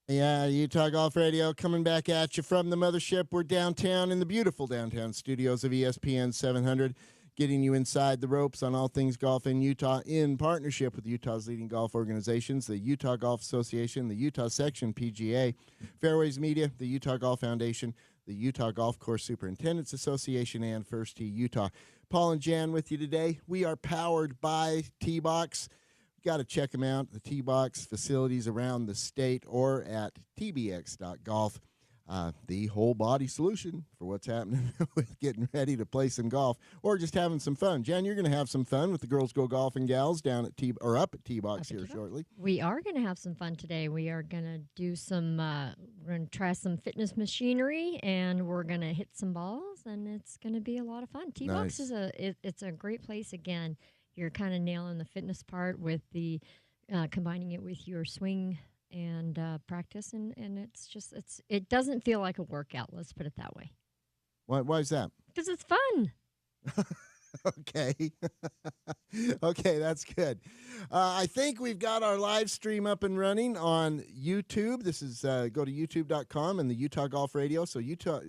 Yeah, Utah Golf Radio coming back at you from the mothership. We're downtown in the beautiful downtown studios of ESPN 700, getting you inside the ropes on all things golf in Utah in partnership with Utah's leading golf organizations, the Utah Golf Association, the Utah Section PGA, Fairways Media, the Utah Golf Foundation, the Utah Golf Course Superintendents Association, and First Tee Utah. Paul and Jan with you today. We are powered by T-Box. Got to check them out, the T-Box facilities around the state or at tbx.golf. The whole body solution for what's happening with getting ready to play some golf or just having some fun. Jen, you're going to have some fun with the Girls Go Golfing gals down at up at T-Box here shortly. We are going to have some fun today. We are going to do some, we're going to try some fitness machinery, and we're going to hit some balls, and it's going to be a lot of fun. T-Box is it's a great place. Again, you're kind of nailing the fitness part with the combining it with your swing and practice, and it doesn't feel like a workout. Let's put it that way. Why is that? Because it's fun. Okay. Okay, that's good. I think we've got our live stream up and running on YouTube. This is go to youtube.com and the Utah Golf Radio. So Utah.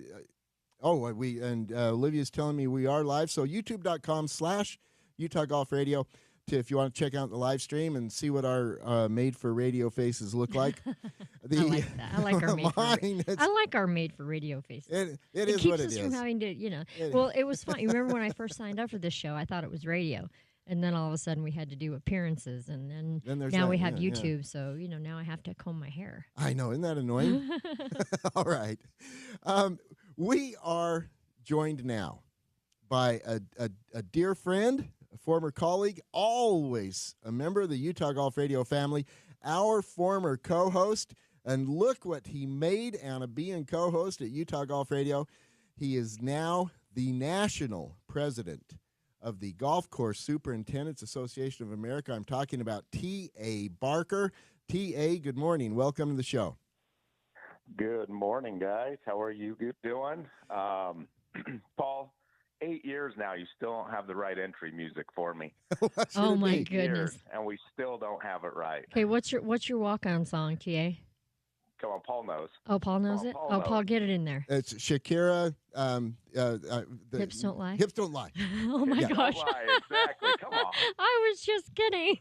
Olivia's telling me we are live. So youtube.com/Utah Golf Radio. If you want to check out the live stream and see what our made-for-radio faces look like. I like that. I like our made-for-radio faces. It is what it is. It keeps us from having to, Well, it was fun. You remember when I first signed up for this show, I thought it was radio. And then all of a sudden we had to do appearances. And then now we have YouTube. So, now I have to comb my hair. I know. Isn't that annoying? All right. We are joined now by a dear friend, a former colleague, always a member of the Utah Golf Radio family, our former co-host, and look what he made out of being co-host at Utah Golf Radio. He is now the national president of the Golf Course Superintendents Association of America. I'm talking about T.A. Barker. T.A., good morning. Welcome to the show. Good morning, guys. How are you doing? Paul, 8 years now, you still don't have the right entry music for me. Oh my goodness! And we still don't have it right. Okay, what's your walk-on song, TA? Come on, Paul knows. Oh, Paul knows it. Paul, get it in there. It's Shakira. Hips don't lie. Hips don't lie. Oh my gosh! Don't lie. Exactly. Come on. I was just kidding.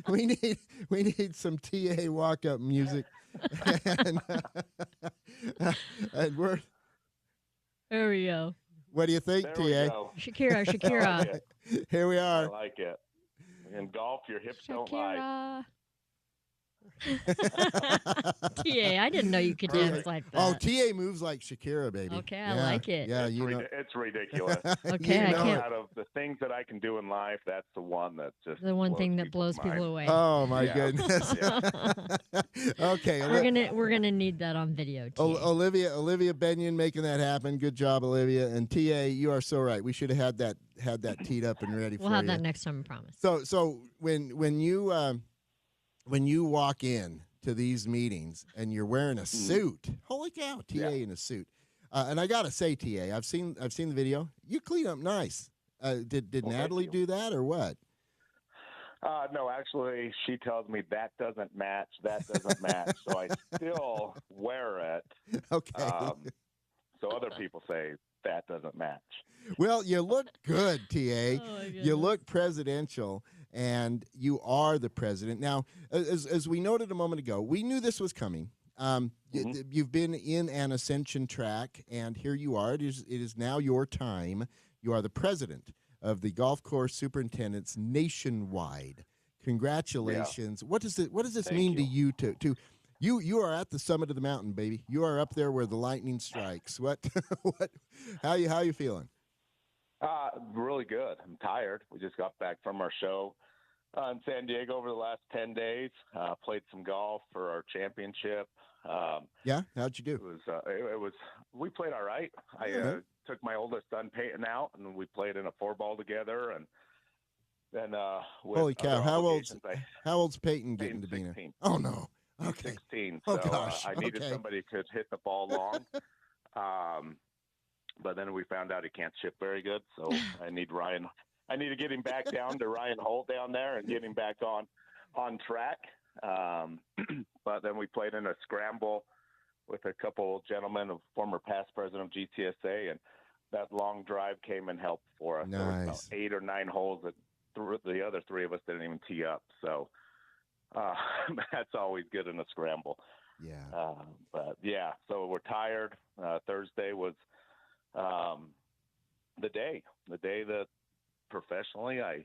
we need some TA walk-up music, and we're. There we go. What do you think, there TA? Shakira. Here we are. I like it. In golf, your hips don't lie. TA, I didn't know you could dance like that. Oh, TA moves like Shakira, baby. Okay, I like it. Yeah, it's ridiculous. Okay, I can't. Out of the things that I can do in life, that's the one that just the one thing that blows people away. Oh my goodness. Okay, we're gonna need that on video. Olivia Benyon making that happen. Good job, Olivia. And TA, you are so right. We should have had that teed up and ready. We'll have that next time, I promise. So when you walk in to these meetings and you're wearing a suit, holy cow, TA in a suit. And I gotta say, TA, I've seen the video. You clean up nice. Did Natalie do that or what? No, actually, she tells me that doesn't match. That doesn't match. So I still wear it. Okay. So other people say that doesn't match. Well, you look good, TA. You look presidential. And you are the president. Now, as we noted a moment ago, we knew this was coming. You've been in an ascension track, and here you are. It is now your time. You are the president of the Golf Course Superintendents nationwide. Congratulations. Yeah. What does this mean to you? You are at the summit of the mountain, baby. You are up there where the lightning strikes. How you feeling? Really good. I'm tired. We just got back from our show in San Diego over the last 10 days. Played some golf for our championship. Yeah, how'd you do? We played all right. I took my oldest son Peyton out, and we played in a 4-ball together. And then holy cow, how old's Peyton getting to be now? Oh no, okay, 16. So gosh, I needed somebody who could hit the ball long. But then we found out he can't chip very good, so I need Ryan. I need to get him back down to Ryan Holt down there and get him back on track. But then we played in a scramble with a couple gentlemen, a former past president of GTSA, and that long drive came and helped for us. Nice. There was about 8 or 9 holes that the other 3 of us didn't even tee up. So that's always good in a scramble. Yeah. But yeah, so we're tired. Thursday was the day that professionally I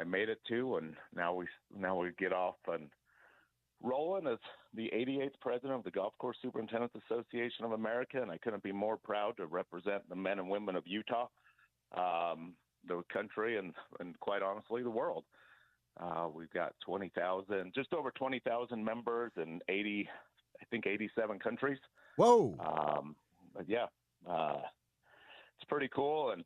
made it to, and now we get off and rolling as the 88th president of the Golf Course Superintendents Association of America, and I couldn't be more proud to represent the men and women of Utah, the country, and quite honestly, the world. We've got 20,000, just over 20,000 members in 87 countries. Whoa! But yeah, it's pretty cool, and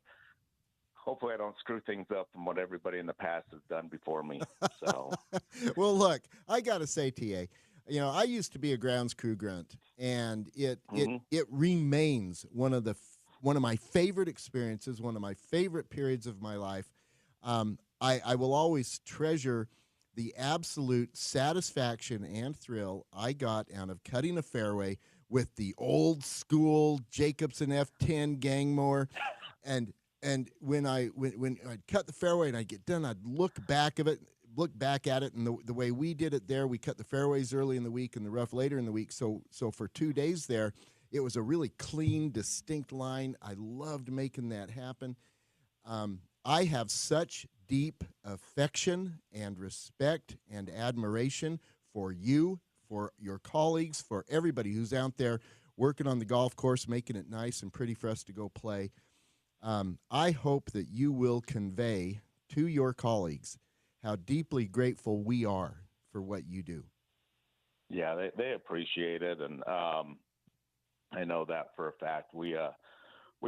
hopefully I don't screw things up from what everybody in the past has done before me. So, well, look, I got to say, TA, I used to be a grounds crew grunt, and it remains one of my favorite experiences, one of my favorite periods of my life. I will always treasure the absolute satisfaction and thrill I got out of cutting a fairway with the old school Jacobson F10 Gangmore, and when I'd cut the fairway and I'd get done, I'd look back at it, and the way we did it there, we cut the fairways early in the week and the rough later in the week. So for 2 days there, it was a really clean, distinct line. I loved making that happen. I have such deep affection and respect and admiration for you, for your colleagues, for everybody who's out there working on the golf course, making it nice and pretty for us to go play. I hope that you will convey to your colleagues how deeply grateful we are for what you do. Yeah, they appreciate it, and I know that for a fact. We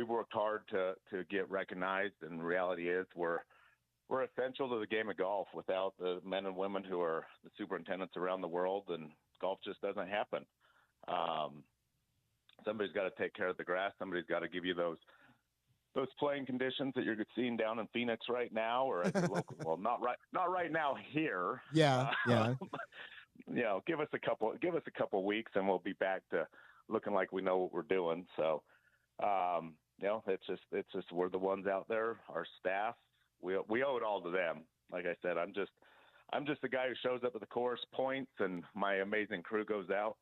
worked hard to get recognized, and the reality is we're essential to the game of golf. Without the men and women who are the superintendents around the world, and golf just doesn't happen. Somebody's got to take care of the grass. Somebody's got to give you those playing conditions that you're seeing down in Phoenix right now, or at your local. Well, not right now here. Yeah. Give us a couple weeks, and we'll be back to looking like we know what we're doing. So, it's just we're the ones out there. Our staff, we owe it all to them. Like I said, I'm just the guy who shows up at the course, points, and my amazing crew goes out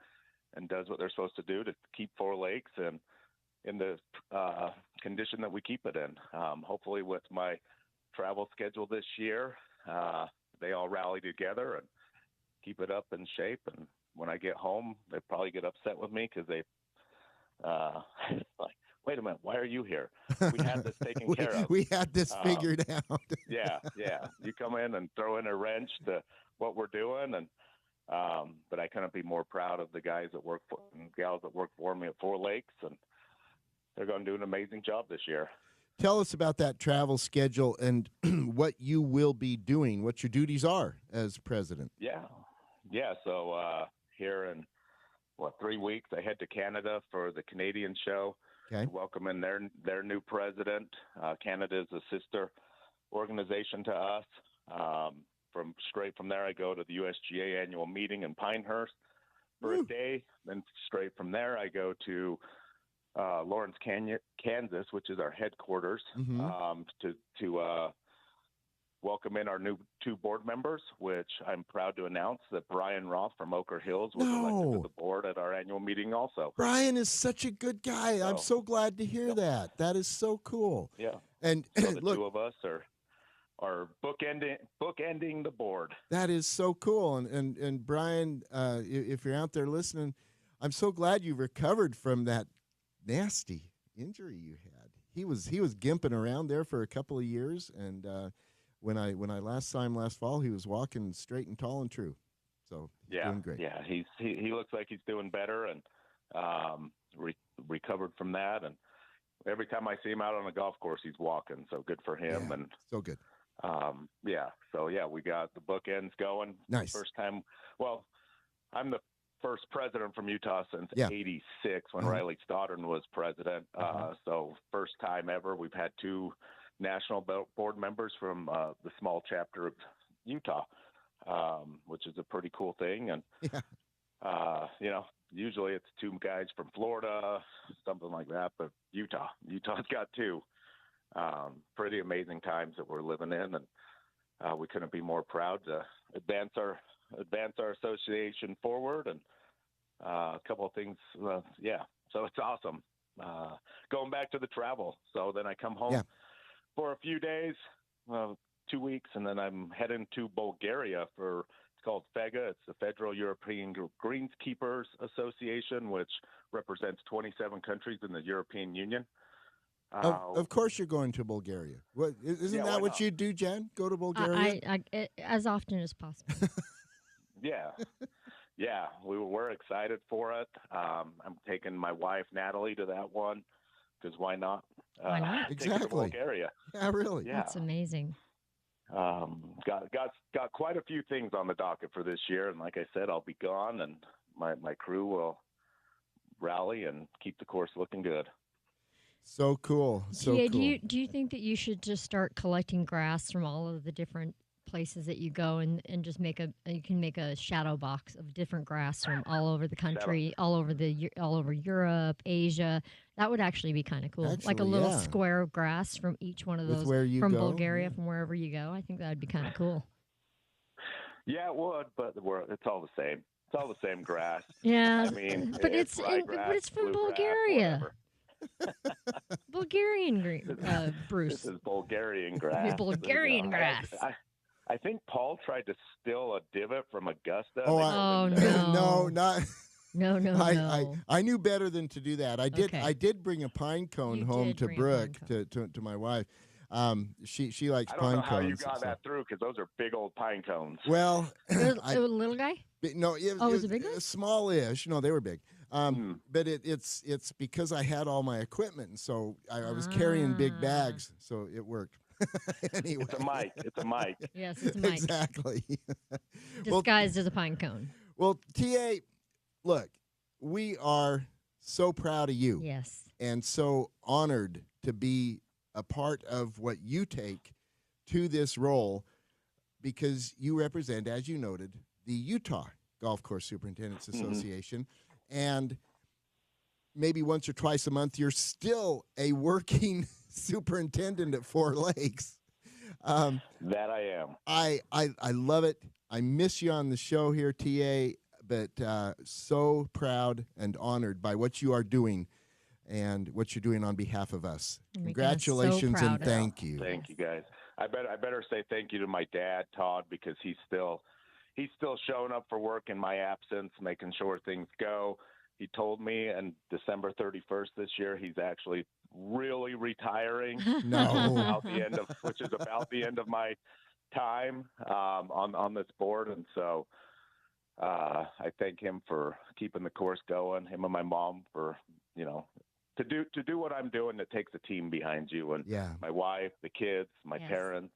and does what they're supposed to do to keep Four Lakes and in the condition that we keep it in. Hopefully with my travel schedule this year, they all rally together and keep it up in shape. And when I get home, they probably get upset with me because they like, wait a minute, why are you here? We had this taken care of. We had this figured out. Yeah. You come in and throw in a wrench to what we're doing, and but I couldn't be more proud of the guys that work for and gals that work for me at Four Lakes, and they're going to do an amazing job this year. Tell us about that travel schedule and what you will be doing, what your duties are as president. Yeah. So here in 3 weeks, I head to Canada for the Canadian show. Okay. Welcome in their new president. Canada is a sister organization to us. Straight from there, I go to the USGA annual meeting in Pinehurst for a day. Then straight from there, I go to Lawrence, Kansas, which is our headquarters, to welcome in our new 2 board members, which I'm proud to announce that Brian Roth from Oker Hills was elected to the board at our annual meeting also. Brian is such a good guy. I'm so glad to hear that. That is so cool. Yeah. And so the look, 2 of us are bookending the board. That is so cool. And Brian, if you're out there listening, I'm so glad you recovered from that nasty injury you had. He was gimping around there for a couple of years, and when I last saw him last fall, he was walking straight and tall and true. So doing great. Yeah, he looks like he's doing better, and recovered from that. And every time I see him out on a golf course, he's walking. So good for him. Yeah, and so good. We got the bookends going. Nice. First time. Well, I'm the first president from Utah since '86 when Riley Stoddard was president. So first time ever. We've had 2 national board members from the small chapter of Utah. which is a pretty cool thing. And, Yeah. Usually it's 2 guys from Florida, something like that, but Utah's got 2. Pretty amazing times that we're living in, and we couldn't be more proud to advance our association forward. And a couple of things, so it's awesome. Going back to the travel, so then I come home for a few days, 2 weeks, and then I'm heading to Bulgaria for. It's called FEGA. It's the Federal European Greenskeepers Association, which represents 27 countries in the European Union. Of course you're going to Bulgaria. Isn't that what you do, Jen? Go to Bulgaria? As often as possible. Yeah. Yeah, we're excited for it. I'm taking my wife, Natalie, to that one, because why not? Why not? Exactly. Take her to Bulgaria. Yeah, really. Yeah. That's amazing. Got quite a few things on the docket for this year, and like I said, I'll be gone, and my crew will rally and keep the course looking good. So cool. So TA, cool. do you think that you should just start collecting grass from all of the different places that you go and just you can make a shadow box of different grass from all over the country, all over Europe, Asia? That would actually be kind of cool. Like a little square of grass from each one of those from Bulgaria, from wherever you go. I think that would be kind of cool. Yeah, it would, but it's all the same. It's all the same grass. Yeah, I mean, but it's from Bulgaria. Bulgarian green, Bruce. This is Bulgarian grass. Bulgarian grass. I think Paul tried to steal a divot from Augusta. Oh no, not. No. I knew better than to do that. I did bring a pine cone home to Brooke to my wife. She likes pine cones. I don't know how you got that through, because those are big old pine cones. Well, it was a little guy. No, it was a big one? Smallish. No, they were big. But it's because I had all my equipment, and so I was carrying big bags, so it worked. Anyway. It's a mic. Yes, it's a mic. Exactly. Disguised as a pine cone. Well, TA, look, we are so proud of you. Yes. And so honored to be a part of what you take to this role, because you represent, as you noted, the Utah Golf Course Superintendents Association. And maybe once or twice a month, you're still a working superintendent at Four Lakes. That I am. I love it. I miss you on the show here, TA, but so proud and honored by what you are doing and what you're doing on behalf of us. Congratulations and thank you. Thank you, guys. I better say thank you to my dad, Todd, because he's still showing up for work in my absence, making sure things go. He told me on December 31st this year he's actually really retiring. Which is about the end of my time on this board, and so I thank him for keeping the course going. Him and my mom for to do what I'm doing. It takes a team behind you, and my wife, the kids, my parents.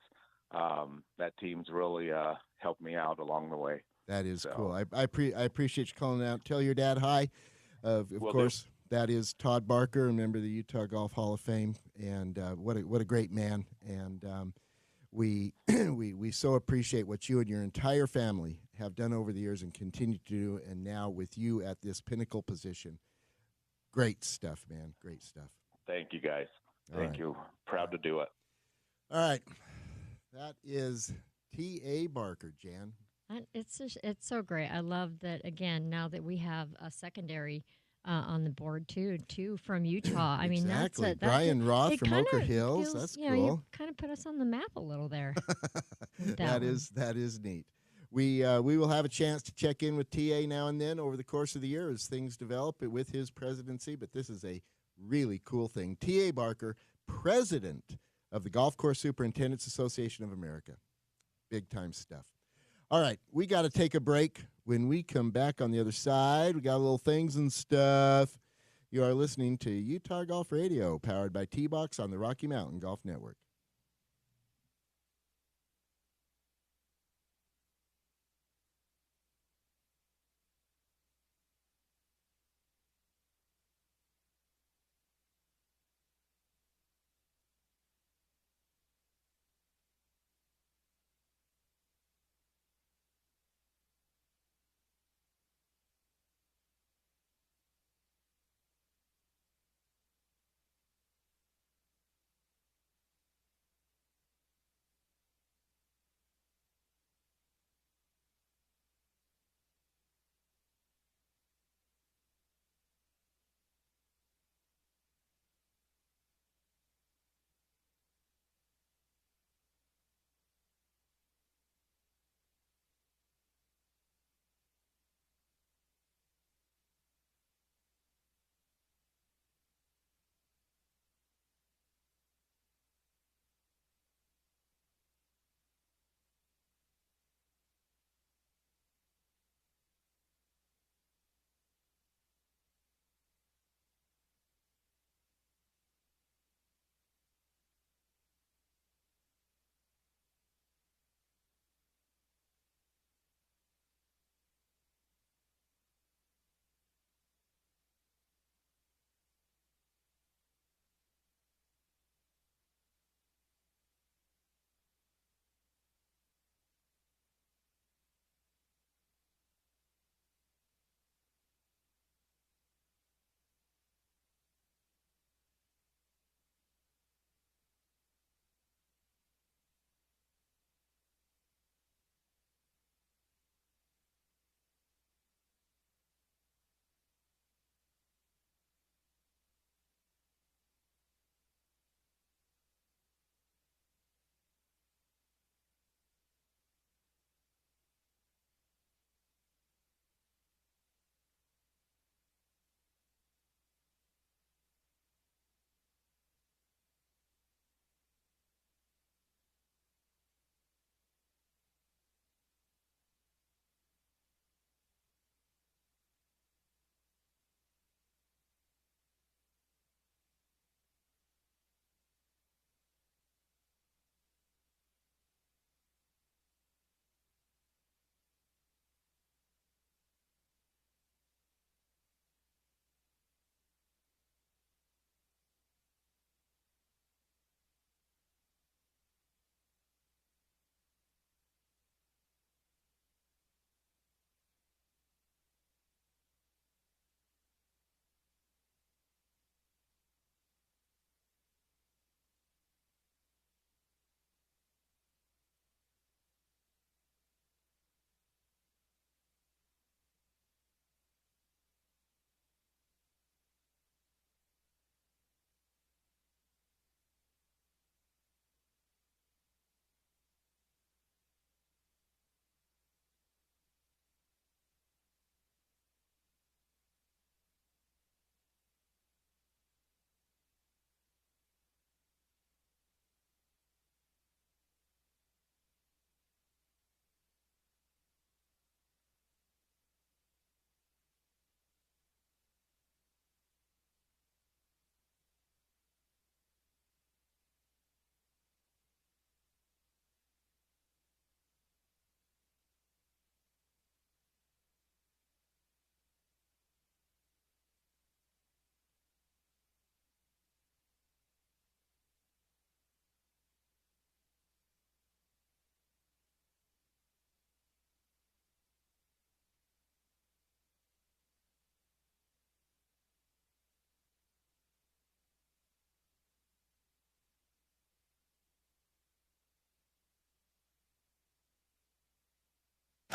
That team's really helped me out along the way. That is cool. I appreciate you calling out. Tell your dad hi. Of course, that is Todd Barker, a member of the Utah Golf Hall of Fame, and what a great man. And we so appreciate what you and your entire family have done over the years and continue to do, and now with you at this pinnacle position. Great stuff, man. Great stuff. Thank you, guys. Thank you. Proud to do it. All right. That is T.A. Barker, Jan. It's so great. I love that, again, now that we have a secondary on the board, too from Utah. I mean, exactly. that's Brian Roth from Ochre Hills. That's cool. You kind of put us on the map a little there. That is neat. We will have a chance to check in with TA now and then over the course of the year as things develop with his presidency, but this is a really cool thing. T.A. Barker, president of the Golf Course Superintendents Association of America. Big time stuff. All right, we got to take a break. When we come back on the other side, we got little things and stuff. You are listening to Utah Golf Radio, powered by T-Box on the Rocky Mountain Golf Network.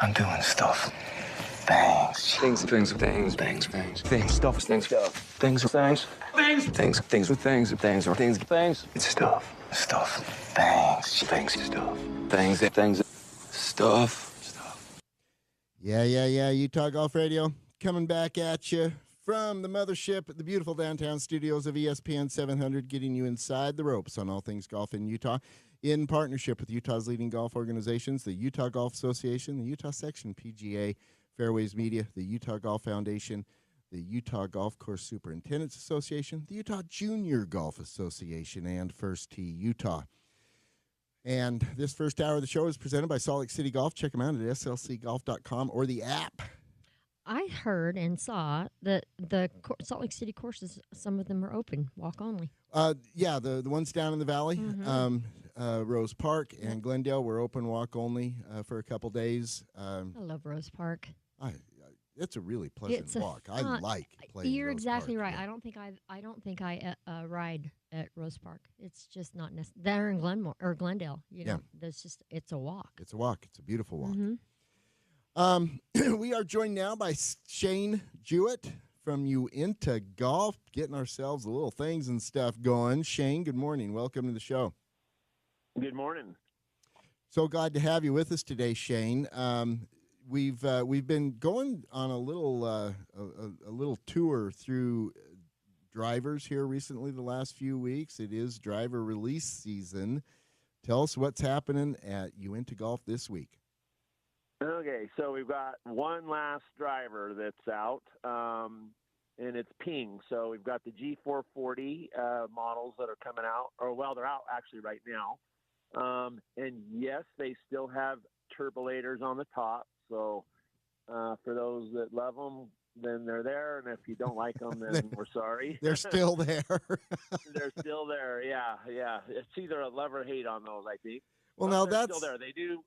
I'm doing stuff. Things. Things. Things. Things. Things. Things. Things. Stuff. Things. Stuff. Things. Things. Things. Things. Things. Things. Things. Or things. Things. It's stuff. Stuff. Things. Things. Stuff. Things. Things. Stuff. Stuff. Yeah. Utah Golf Radio coming back at you from the mothership at the beautiful downtown studios of ESPN 700, getting you inside the ropes on all things golf in Utah, in partnership with Utah's leading golf organizations, the Utah Golf Association, the Utah Section PGA, Fairways Media, the Utah Golf Foundation, the Utah Golf Course Superintendents Association, the Utah Junior Golf Association, and First Tee Utah. And this first hour of the show is presented by Salt Lake City Golf. Check them out at slcgolf.com or the app. I heard and saw that the Salt Lake City courses, some of them are open, walk only. Yeah, the ones down in the valley, Rose Park and Glendale were open walk only for a couple days. I love Rose Park. It's a really pleasant walk. I like playing. You're Rose exactly Park. right. Yeah. I don't think I ride at Rose Park. It's just not necessary. There in Glenmore or Glendale, it's a walk. It's a walk. It's a beautiful walk. Mm-hmm. We are joined now by Shane Jewett from Uinta Golf, getting ourselves a little things and stuff going. Shane, good morning. Welcome to the show. Good morning. So glad to have you with us today, Shane. We've been going on a little tour through drivers here recently the last few weeks. It is driver release season. Tell us what's happening at Uinta Golf this week. Okay, so we've got one last driver that's out, and it's Ping. So we've got the G440 models that are coming out, they're out actually right now. And yes, they still have turbulators on the top. So for those that love them, then they're there. And if you don't like them, then we're sorry. They're still there. They're still there. Yeah. It's either a love or hate on those, I think. Well, but now they're that's still there. They do.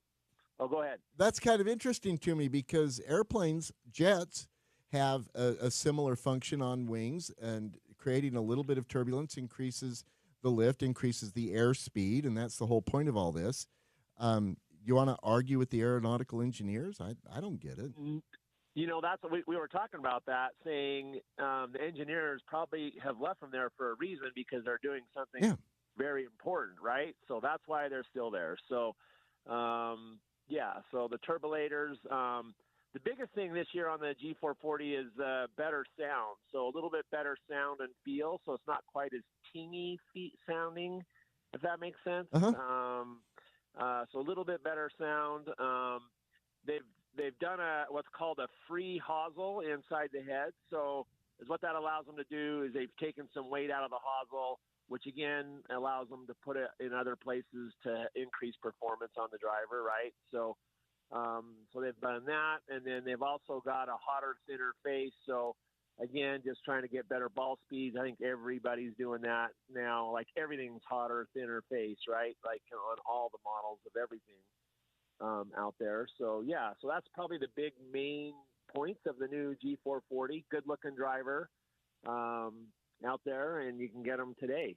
Oh, go ahead. That's kind of interesting to me because airplanes, jets, have a similar function on wings, and creating a little bit of turbulence increases the lift, increases the airspeed, and that's the whole point of all this. You want to argue with the aeronautical engineers? I don't get it. That's what we were talking about that, saying the engineers probably have left them there for a reason because they're doing something very important, right? So that's why they're still there. So, so the turbulators, the biggest thing this year on the G440 is better sound. So a little bit better sound and feel. So it's not quite as tingy sounding, if that makes sense. So a little bit better sound. They've done what's called a free hosel inside the head. So what that allows them to do is they've taken some weight out of the hosel, which again allows them to put it in other places to increase performance on the driver, right? So they've done that, and then they've also got a hotter, thinner face. So again, just trying to get better ball speeds. I think everybody's doing that now. Like everything's hotter, thinner face, right? Like on all the models of everything out there. So so that's probably the big main points of the new G440. Good looking driver out there, and you can get them today.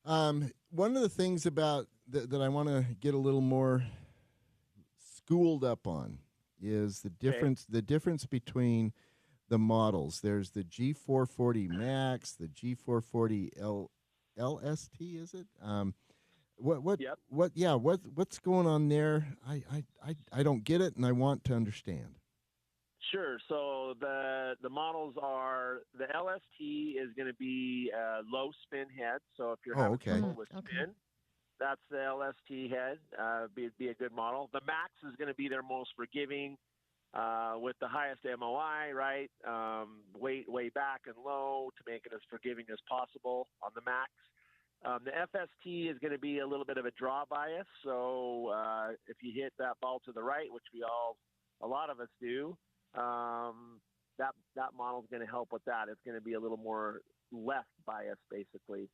One of the things about that I want to get a little more schooled up on is the difference between the models. There's the G440 Max, the G440 LST, is it? What's going on there? I don't get it, and I want to understand. Sure. So the models are, the LST is going to be a low spin head. So if you're having trouble with spin, that's the LST head. Be a good model. The Max is going to be their most forgiving, with the highest MOI, right? Way back and low to make it as forgiving as possible on the Max. The FST is going to be a little bit of a draw bias. So if you hit that ball to the right, which a lot of us do, that model is going to help with that. It's going to be a little more left bias, basically,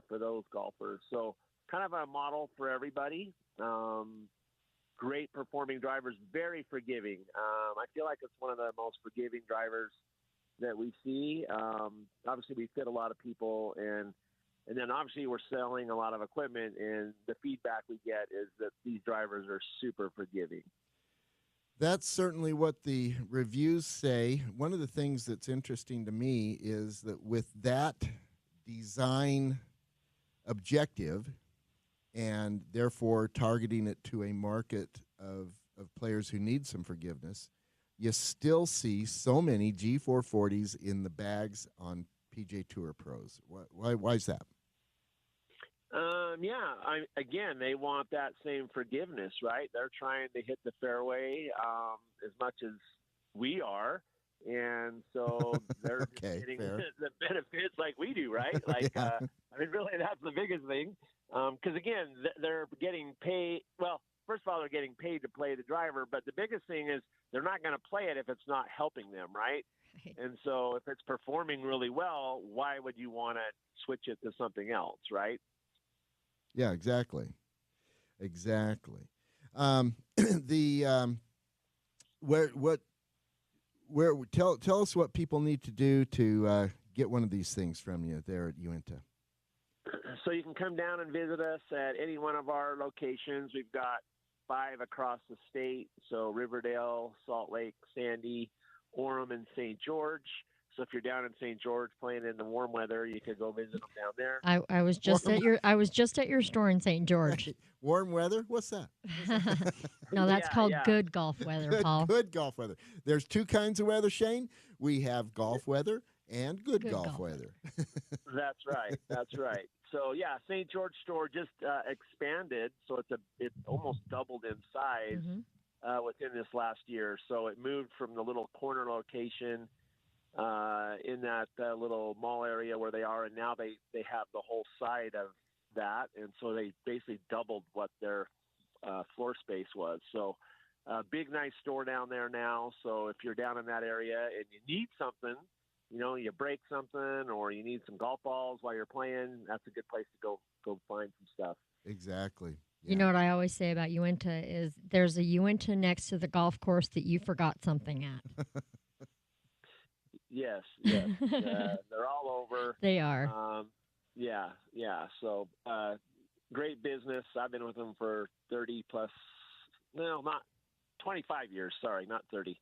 for those golfers. So kind of a model for everybody. Great performing drivers, very forgiving. I feel like it's one of the most forgiving drivers that we see. Obviously, we fit a lot of people, and then obviously we're selling a lot of equipment, and the feedback we get is that these drivers are super forgiving. That's certainly what the reviews say. One of the things that's interesting to me is that with that design objective and therefore targeting it to a market of players who need some forgiveness, you still see so many G440s in the bags on PJ Tour pros. Why is that? Again, they want that same forgiveness, right? They're trying to hit the fairway as much as we are, and so they're okay, getting fair. the benefits like we do, right? Like, yeah. Really, that's the biggest thing. Because again, they're getting paid. Well, first of all, they're getting paid to play the driver, but the biggest thing is they're not going to play it if it's not helping them, right? And so, if it's performing really well, why would you want to switch it to something else, right? Yeah, exactly. Tell us what people need to do to get one of these things from you there at Uinta. So you can come down and visit us at any one of our locations. We've got 5 across the state, so Riverdale, Salt Lake, Sandy, Orem, and St. George. So if you're down in St. George playing in the warm weather, you could go visit them down there. I was just at your store in St. George. Warm weather? What's that? No, that's called good golf weather, Paul. Good golf weather. There's 2 kinds of weather, Shane. We have golf weather and good golf weather. That's right. So St. George store just expanded, so it's almost doubled in size within this last year. So it moved from the little corner location in that little mall area where they are, and now they have the whole side of that, and so they basically doubled what their floor space was. So big, nice store down there now. So if you're down in that area and you need something, you break something or you need some golf balls while you're playing, that's a good place to go find some stuff. Exactly. Yeah. You know what I always say about Uinta is there's a Uinta next to the golf course that you forgot something at. Yes. They're all over. They are. So great business. I've been with them for 30 plus, not 25 years. Sorry, not 30.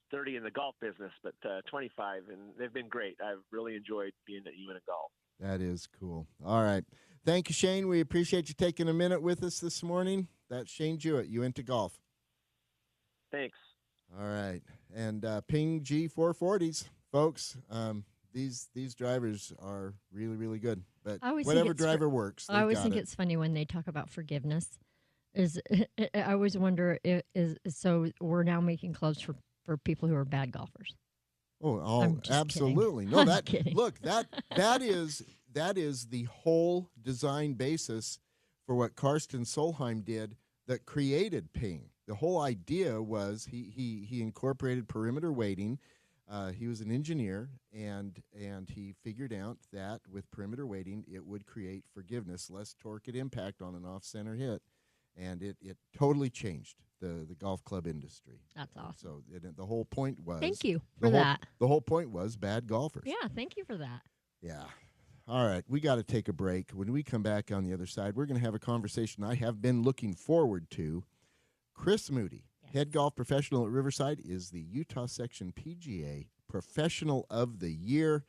30 in the golf business, but 25, and they've been great. I've really enjoyed being at Uinta Golf. That is cool. All right. Thank you, Shane. We appreciate you taking a minute with us this morning. That's Shane Jewett, Uinta Golf. Thanks. All right. And Ping G440s, folks. These drivers are really, really good. But whatever driver works, I always think it's funny when they talk about forgiveness. I always wonder, so we're now making clubs for people who are bad golfers. Oh, absolutely. Kidding. No, I'm kidding. Look, that is the whole design basis for what Karsten Solheim did that created Ping. The whole idea was he incorporated perimeter weighting. He was an engineer, and he figured out that with perimeter weighting, it would create forgiveness, less torque at impact on an off-center hit, and it totally changed the golf club industry. That's awesome. So the whole point was... Thank you for that. The whole point was bad golfers. Yeah, thank you for that. Yeah. All right, we got to take a break. When we come back on the other side, we're going to have a conversation I have been looking forward to. Chris Moody, head golf professional at Riverside, is the Utah Section PGA Professional of the Year.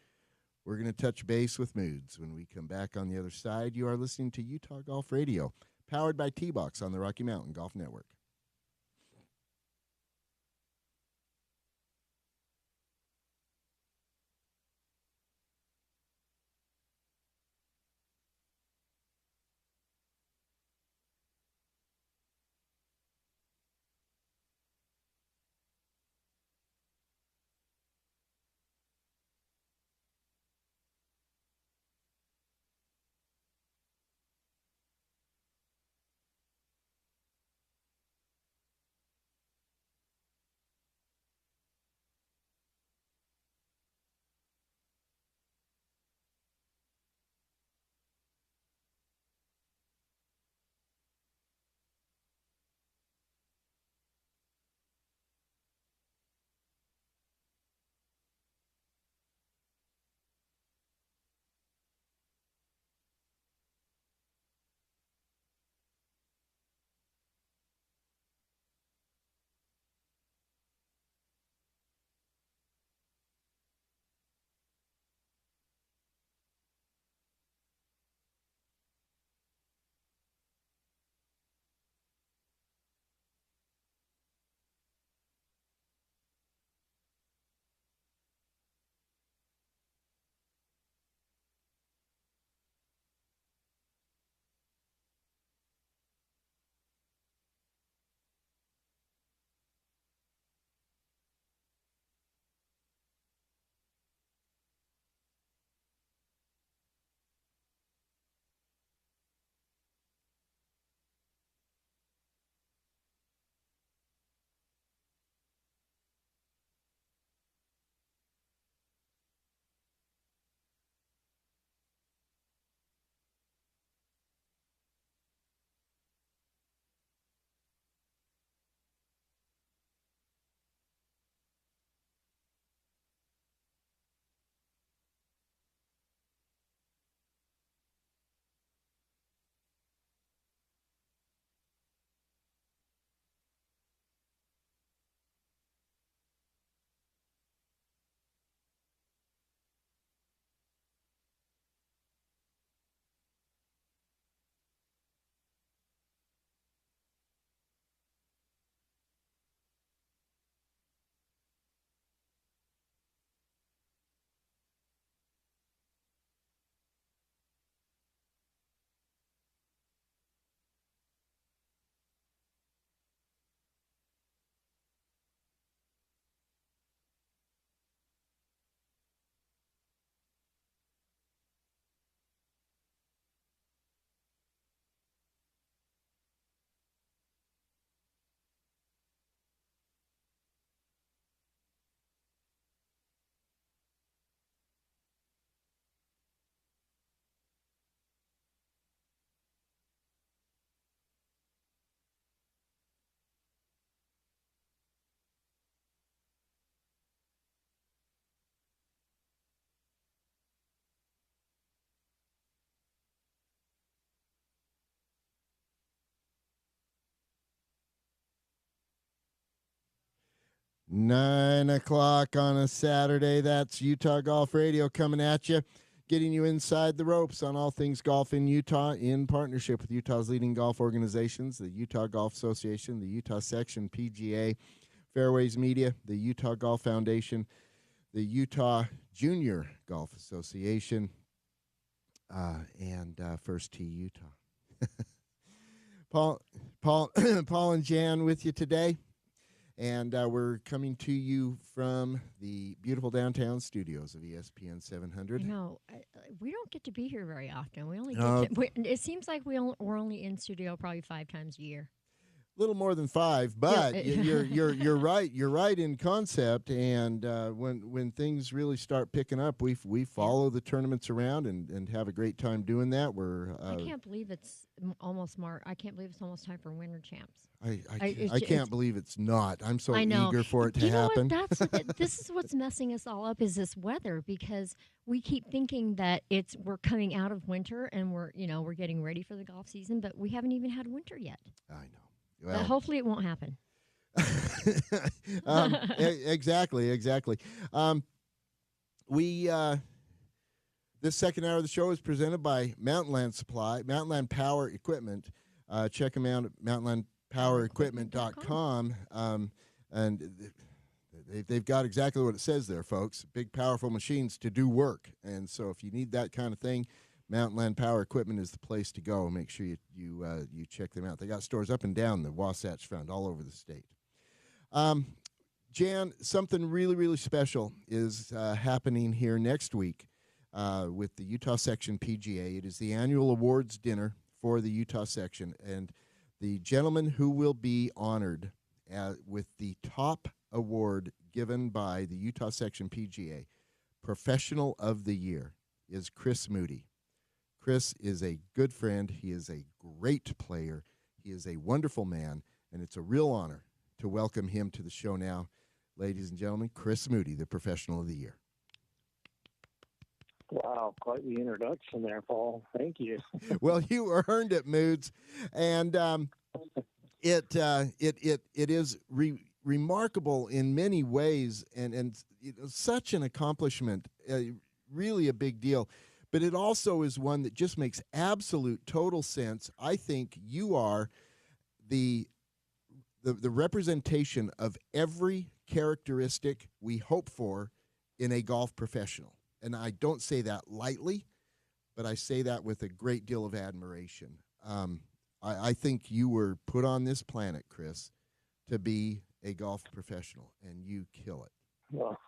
We're going to touch base with Moods when we come back on the other side. You are listening to Utah Golf Radio, powered by T-Box on the Rocky Mountain Golf Network. 9 o'clock on a Saturday. That's Utah Golf Radio coming at you, getting you inside the ropes on all things golf in Utah in partnership with Utah's leading golf organizations, the Utah Golf Association, the Utah Section PGA, Fairways Media, the Utah Golf Foundation, the Utah Junior Golf Association, and First Tee Utah. Paul and Jan with you today. And we're coming to you from the beautiful downtown studios of ESPN 700. No, we don't get to be here very often. We only get it seems like we're only in studio probably 5 times a year. A little more than 5, but you're right. You're right in concept. And when things really start picking up, we follow the tournaments around and have a great time doing that. I can't believe it's almost March. I can't believe it's almost time for Winter Champs. I can't believe it's not. I'm so eager for it to happen. This is what's messing us all up is this weather, because we keep thinking that we're coming out of winter and we're getting ready for the golf season, but we haven't even had winter yet. I know. Well, but hopefully it won't happen. Exactly. This second hour of the show is presented by Mountain Land Power Equipment. Check them out at mountainlandpowerequipment.com. And they've got exactly what it says there, folks. Big, powerful machines to do work. And so if you need that kind of thing, Mountain Land Power Equipment is the place to go. Make sure you check them out. They got stores up and down the Wasatch Front all over the state. Jan, something really, really special is happening here next week with the Utah Section PGA. It is the annual awards dinner for the Utah Section, and the gentleman who will be honored with the top award given by the Utah Section PGA, Professional of the Year, is Chris Moody. Chris is a good friend. He is a great player. He is a wonderful man, and it's a real honor to welcome him to the show now. Ladies and gentlemen, Chris Moody, the Professional of the Year. Wow, quite the introduction there, Paul. Thank you. Well, you earned it, Moods, and it is remarkable in many ways, and such an accomplishment, really a big deal. But it also is one that just makes absolute total sense. I think you are the representation of every characteristic we hope for in a golf professional. And I don't say that lightly, but I say that with a great deal of admiration. I think you were put on this planet, Chris, to be a golf professional, and you kill it. Well,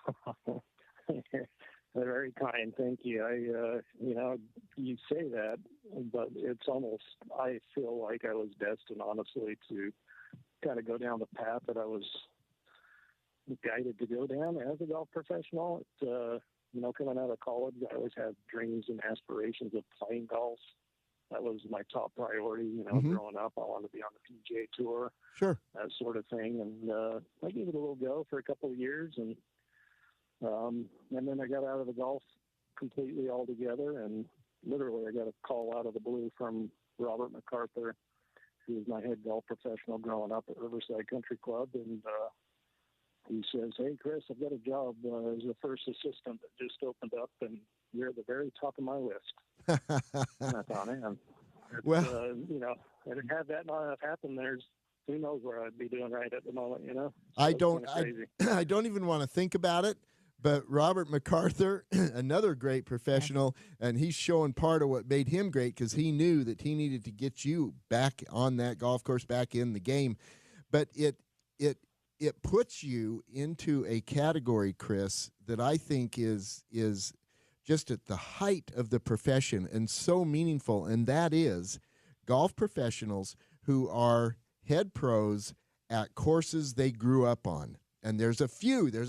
very kind. Thank you. You say that, but it's almost, I feel like I was destined, honestly, to kind of go down the path that I was guided to go down as a golf professional. Coming out of college, I always had dreams and aspirations of playing golf. That was my top priority. Growing up, I wanted to be on the PGA Tour, sure, that sort of thing. And I gave it a little go for a couple of years, and then I got out of the golf completely altogether. And literally, I got a call out of the blue from Robert MacArthur, who was my head golf professional growing up at Riverside Country Club, and he says, "Hey, Chris, I've got a job as a first assistant that just opened up, and you're at the very top of my list." And I thought, man, well, and had that not have happened, who knows where I'd be doing right at the moment, So I don't even want to think about it. But Robert MacArthur, another great professional, and he's showing part of what made him great, because he knew that he needed to get you back on that golf course, back in the game. But it puts you into a category, Chris, that I think is just at the height of the profession and so meaningful, and that is golf professionals who are head pros at courses they grew up on. And there's a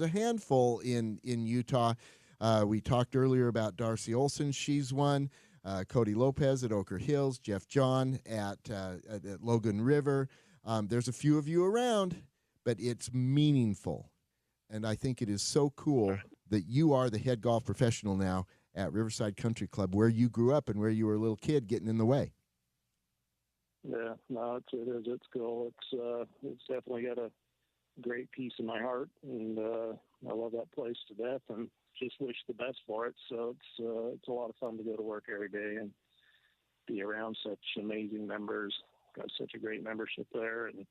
handful in Utah. We talked earlier about Darcy Olson. She's one. Cody Lopez at Oker Hills. Jeff John at Logan River. There's a few of you around, but it's meaningful. And I think it is so cool that you are the head golf professional now at Riverside Country Club, where you grew up and where you were a little kid getting in the way. Yeah, no, it is. It's cool. It's definitely got a great piece of my heart, and I love that place to death, and just wish the best for it. So it's a lot of fun to go to work every day and be around such amazing members. Got such a great membership there, and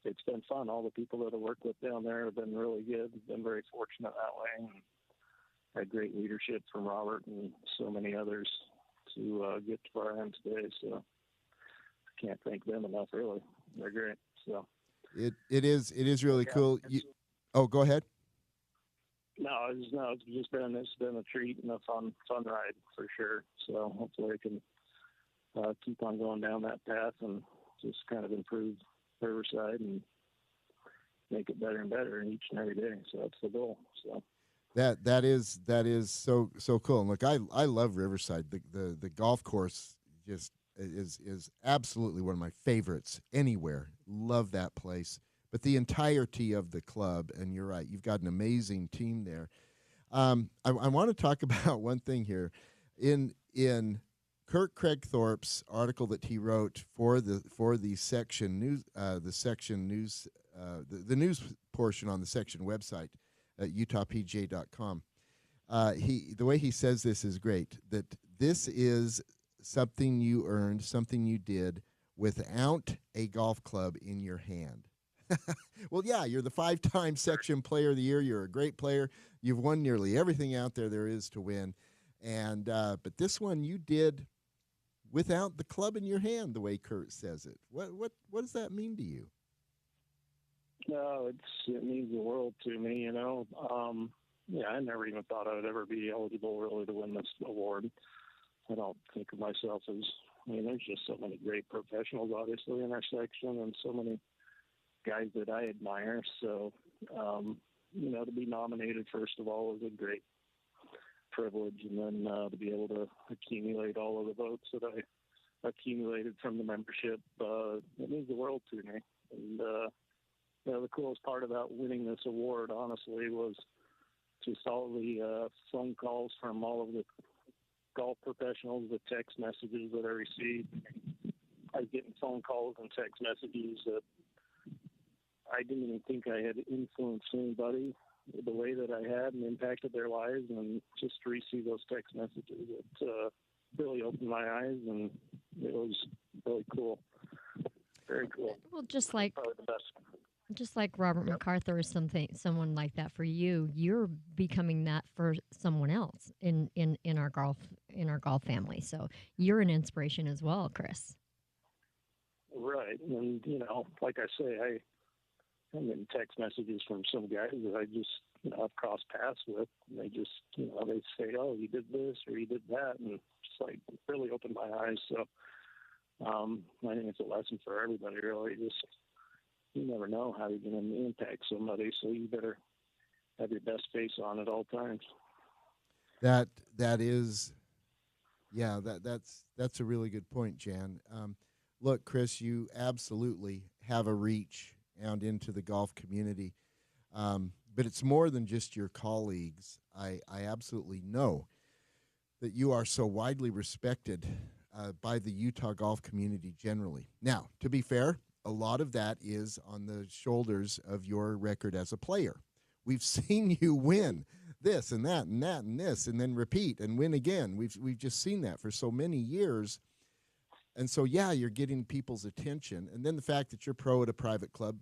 it's been fun. All the people that I work with down there have been really good. Been very fortunate that way, and had great leadership from Robert and so many others to get to where I am today. So I can't thank them enough. Really, they're great. So it is really cool. Go ahead. It's been a treat and a fun ride for sure. So hopefully I can keep on going down that path and just kind of improve Riverside and make it better and better each and every day. So that's the goal. So that is so cool. And look, I love Riverside. The golf course just is absolutely one of my favorites anywhere. Love that place. But the entirety of the club, and you're right, you've got an amazing team there. I want to talk about one thing here. In Kirk Craigthorpe's article that he wrote for the section news, the news portion on the section website at utahpj.com, the way he says this is great. That this is something you earned, something you did without a golf club in your hand. Well, yeah, you're the 5-time section player of the year. You're a great player. You've won nearly everything out there is to win. And but this one you did without the club in your hand, the way Kurt says it. What does that mean to you? No, it means the world to me. I never even thought I would ever be eligible really to win this award. I don't think of myself as. There's just so many great professionals, obviously, in our section, and so many guys that I admire. So, to be nominated, first of all, is a great privilege. And then to be able to accumulate all of the votes that I accumulated from the membership, it means the world to me. And, the coolest part about winning this award, honestly, was just all the phone calls from all of the golf professionals, the text messages that I received. I was getting phone calls and text messages that I didn't even think I had influenced anybody the way that I had and impacted their lives. And just to receive those text messages, it really opened my eyes, and it was really cool. Very cool. Well, just like probably the best. Just like Robert MacArthur is someone like that for you, you're becoming that for someone else in our golf family. So you're an inspiration as well, Chris. Right, and like I say, I'm getting text messages from some guys that I just I've crossed paths with, and they just they say, "Oh, you did this or you did that," and just like really opened my eyes. So I think it's a lesson for everybody, really. Just you never know how you're going to impact somebody, so you better have your best face on at all times. That is, yeah, that's a really good point, Jan. Look, Chris, you absolutely have a reach out into the golf community, but it's more than just your colleagues. I absolutely know that you are so widely respected by the Utah golf community generally. Now, to be fair, a lot of that is on the shoulders of your record as a player. We've seen you win this and that and that and this, and then repeat and win again. We've just seen that for so many years. And so, yeah, you're getting people's attention. And then the fact that you're pro at a private club,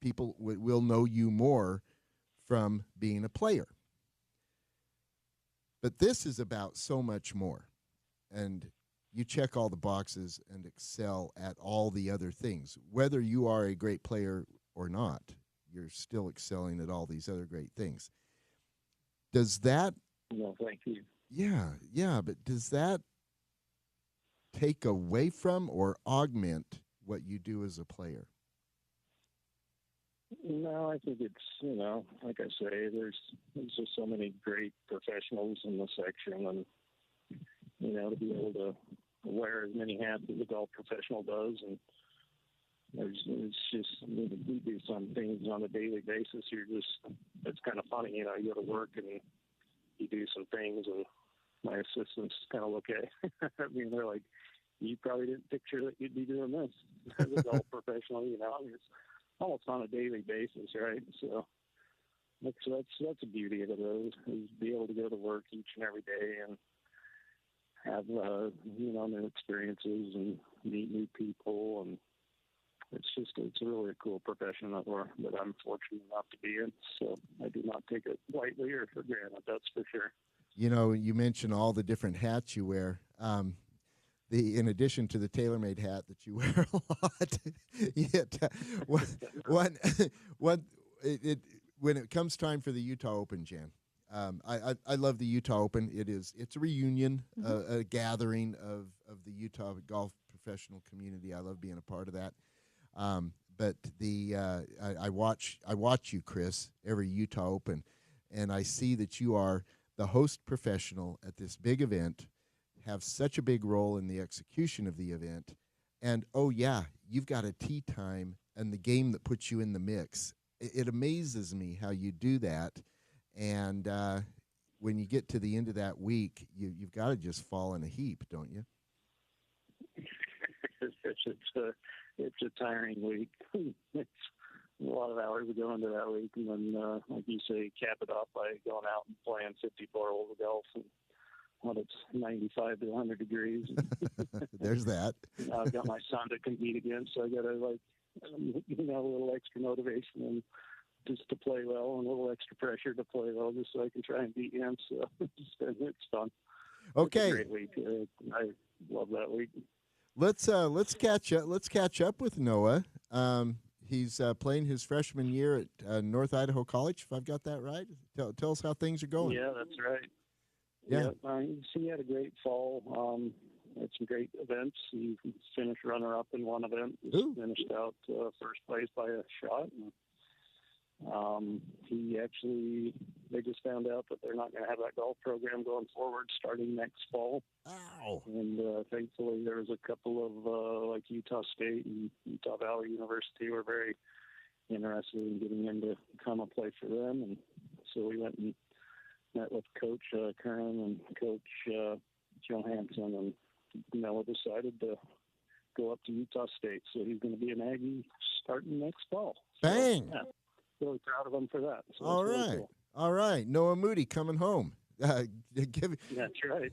people will know you more from being a player. But this is about so much more. And you check all the boxes and excel at all the other things. Whether you are a great player or not, you're still excelling at all these other great things. Does that... No, thank you. Yeah, but does that take away from or augment what you do as a player? No, I think it's, like I say, there's just so many great professionals in the section, and, to be able to wear as many hats as a golf professional does, and it's just, we do some things on a daily basis. It's kind of funny, you go to work and you do some things, and my assistants kind of look at they're like, you probably didn't picture that you'd be doing this as a golf professional, almost on a daily basis, right? So that's the beauty of it is be able to go to work each and every day and have new experiences and meet new people, and it's really a cool profession that I'm fortunate enough to be in. So I do not take it lightly or for granted. That's for sure. You mentioned all the different hats you wear. In addition to the TaylorMade hat that you wear a lot, when it comes time for the Utah Open, Jan, I love the Utah Open. It's a reunion, a gathering of the Utah golf professional community. I love being a part of that. But I watch you, Chris, every Utah Open, and I see that you are the host professional at this big event, have such a big role in the execution of the event, and you've got a tee time and the game that puts you in the mix. It amazes me how you do that, and when you get to the end of that week, you've got to just fall in a heap, don't you? It's a tiring week. It's a lot of hours that go into that week, and then, like you say, cap it off by going out and playing 54 holes of golf and when it's 95 to 100 degrees. There's that. I've got my son to compete against, so I got to a little extra motivation and just to play well, and a little extra pressure to play well, just so I can try and beat him. So it's fun. Okay, it's a great week. I love that week. Let's catch up with Noah. He's playing his freshman year at North Idaho College, if I've got that right. Tell us how things are going. Yeah, that's right. Yeah. He had a great fall. Had some great events. He finished runner-up in one event. He finished out first place by a shot. And, they just found out that they're not going to have that golf program going forward starting next fall. Ow. And thankfully, there was a couple of, like Utah State and Utah Valley University were very interested in getting him to come and play for them. And so we went and met with Coach Kern and Coach Johansson, and Noah decided to go up to Utah State. So he's going to be an Aggie starting next fall. Bang! So, yeah, really proud of him for that. So all right. really cool. All right. Noah Moody coming home. That's right.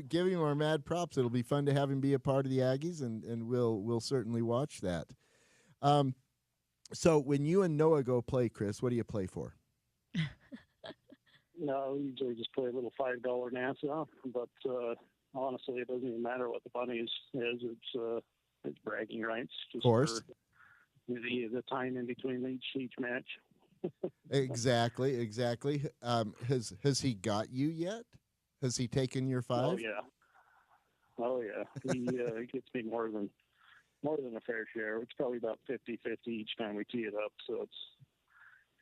Give him our mad props. It'll be fun to have him be a part of the Aggies, and we'll certainly watch that. So when you and Noah go play, Chris, what do you play for? No, we usually just play a little $5 Nassau, but honestly, it doesn't even matter what the money is. It's bragging rights. Just of course. For the time in between each match. Exactly. Has he got you yet? Has he taken your 5? Oh yeah. He gets me more than a fair share. It's probably about 50-50 each time we tee it up. So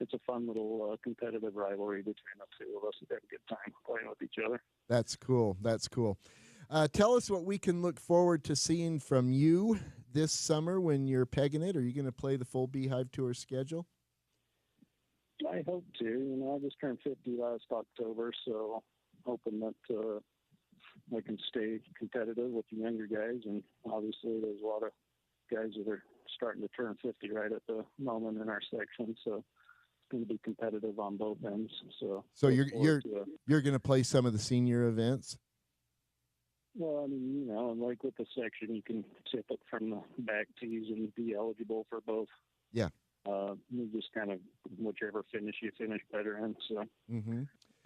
it's a fun little competitive rivalry between the two of us. We have a good time playing with each other. That's cool. Tell us what we can look forward to seeing from you this summer when you're pegging it. Are you going to play the full Beehive Tour schedule? I hope to. I just turned 50 last October, so hoping that I can stay competitive with the younger guys. And obviously, there's a lot of guys that are starting to turn 50 right at the moment in our section, so it's going to be competitive on both ends. So you're going to play some of the senior events. Well, like with the section, you can tip it from the back tees and be eligible for both. Yeah. You just kind of whichever finish you finish better in. So,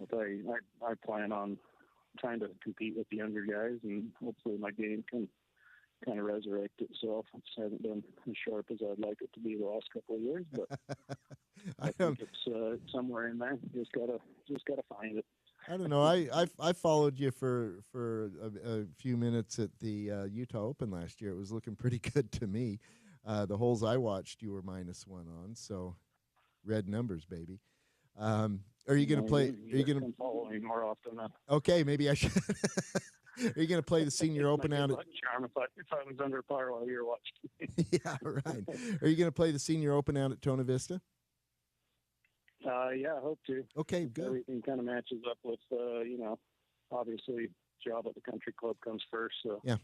but I plan on trying to compete with the younger guys, and hopefully my game can kind of resurrect itself. It hasn't been as sharp as I'd like it to be the last couple of years, but I think it's somewhere in there. Just gotta find it. I don't know. I followed you for a few minutes at the Utah Open last year. It was looking pretty good to me. The holes I watched, you were -1 on, so red numbers, baby. Are you going to play? Are you going to follow me more often? Okay, maybe I should. Are you going to play the Senior Open out at? Charm if I was under par while you were watching. Yeah, right. Are you going to play the Senior Open out at Tona Vista? Yeah, I hope to. Okay, good. Everything kind of matches up with, obviously, job at the country club comes first. So yeah,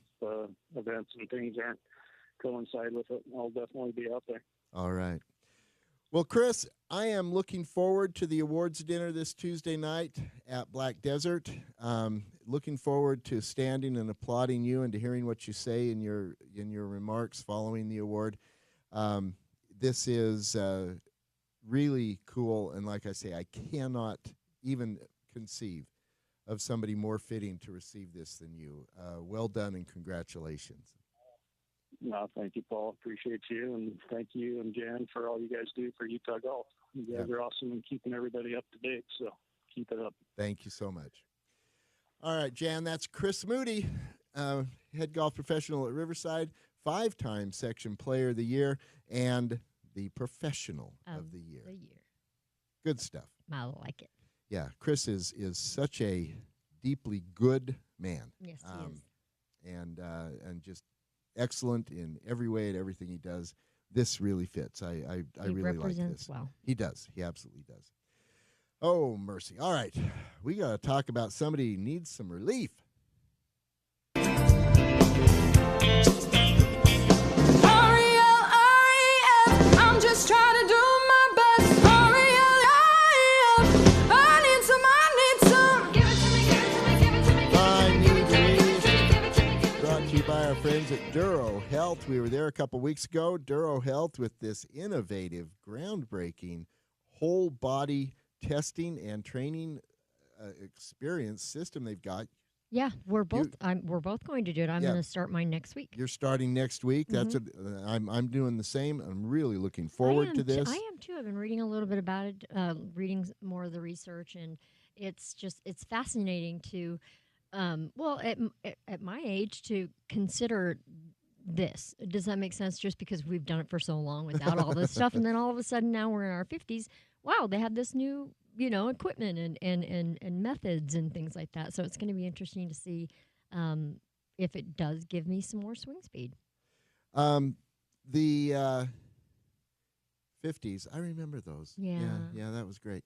events and things aren't coincide with it, I'll definitely be out there. All right. Well, Chris, I am looking forward to the awards dinner this Tuesday night at Black Desert. Looking forward to standing and applauding you and to hearing what you say in your remarks following the award. This is really cool, and like I say, I cannot even conceive of somebody more fitting to receive this than you. Well done and congratulations. No, thank you, Paul. Appreciate you, and thank you and Jan for all you guys do for Utah golf. You guys are awesome in keeping everybody up to date, so keep it up. Thank you so much. All right, Jan, that's Chris Moody, head golf professional at Riverside, 5-time Section Player of the Year, and the Professional of the Year. Good stuff. I like it. Yeah, Chris is such a deeply good man. Yes, he is. And just excellent in every way at everything he does. This really fits. I really like this. Well. He does. He absolutely does. Oh, mercy. All right. We got to talk about somebody who needs some relief. I'm just trying to do my best. I need some. Give it to me. I need relief. Brought to you by our friends at Duro Health. We were there a couple weeks ago. Duro Health with this innovative, groundbreaking whole body testing and training experience system they've got. Yeah, we're both going to do it. I'm going to start mine next week. You're starting next week. That's I'm doing the same. I'm really looking forward to this. I am too. I've been reading a little bit about it, reading more of the research, and it's fascinating to, at my age, to consider this. Does that make sense? Just because we've done it for so long without all this stuff, and then all of a sudden now we're in our 50s. Wow, they have this new, equipment and methods and things like that. So it's going to be interesting to see if it does give me some more swing speed. The 50s, I remember those. Yeah, that was great.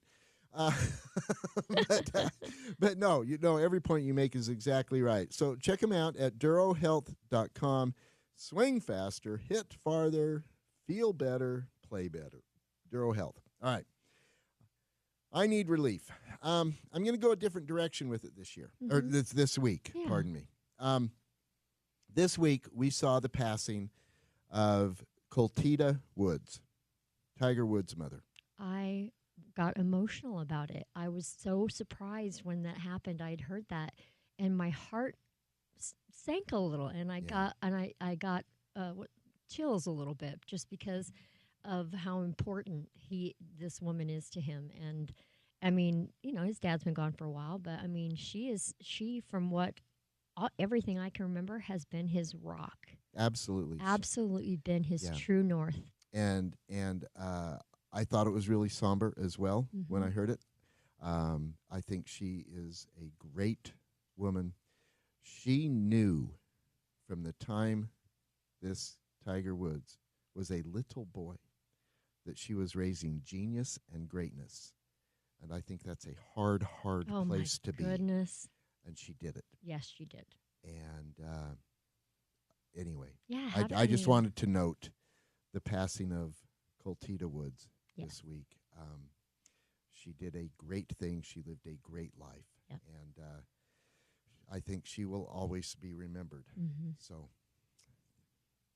But no, every point you make is exactly right. So check them out at durohealth.com. Swing faster, hit farther, feel better, play better. Duro Health. All right. I need relief. I'm going to go a different direction with it this year, or this week, pardon me. This week, we saw the passing of Coltita Woods, Tiger Woods' mother. I got emotional about it. I was so surprised when that happened. I'd heard that, and my heart sank a little, and I got chills a little bit just because of how important this woman is to him. And I mean, his dad's been gone for a while, but I mean, she from what everything I can remember has been his rock. Absolutely been his true north. And I thought it was really somber as well when I heard it. I think she is a great woman. She knew from the time this Tiger Woods was a little boy that she was raising genius and greatness. And I think that's a hard place to be. Goodness. And she did it. Yes, she did. And anyway, I just wanted to note the passing of Coltita Woods this week. She did a great thing. She lived a great life. Yep. And I think she will always be remembered. So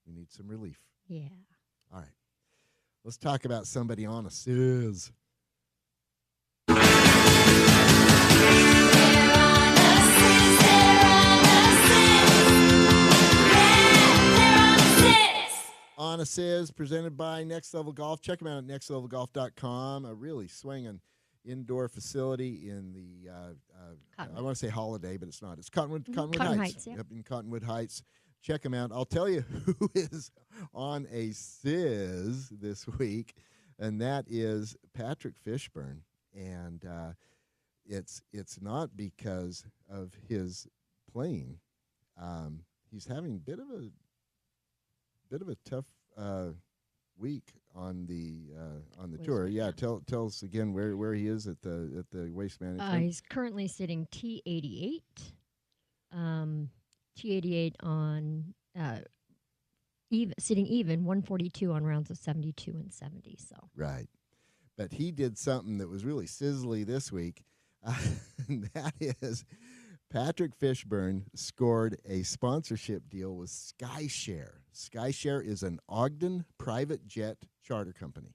we need some relief. Yeah. All right. Let's talk about somebody on a sizz. On a Sizz, presented by Next Level Golf. Check them out at nextlevelgolf.com. A really swinging indoor facility in the, I want to say Holiday, but it's not. It's Cottonwood Heights. Yeah. Yep, in Cottonwood Heights. Check them out. I'll tell you who is on a Sizz this week, and that is Patrick Fishburne. And it's not because of his playing. He's having a bit of a tough week on the tour. Yeah, tell us again where he is at the Waste Management. He's currently sitting T88. T88 on sitting even 142 on rounds of 72 and 70. So right. but he did something that was really sizzly this week. And that is Patrick Fishburne scored a sponsorship deal with SkyShare. SkyShare is an Ogden private jet charter company.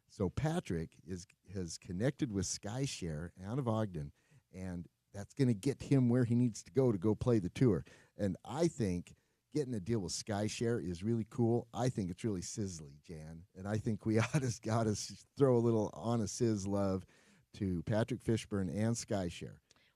So Patrick has connected with SkyShare out of Ogden, and that's going to get him where he needs to go play the tour. And I think getting a deal with SkyShare is really cool. I think it's really sizzly, Jan. And I think we ought to throw a little honest sizz love to Patrick Fishburne and SkyShare.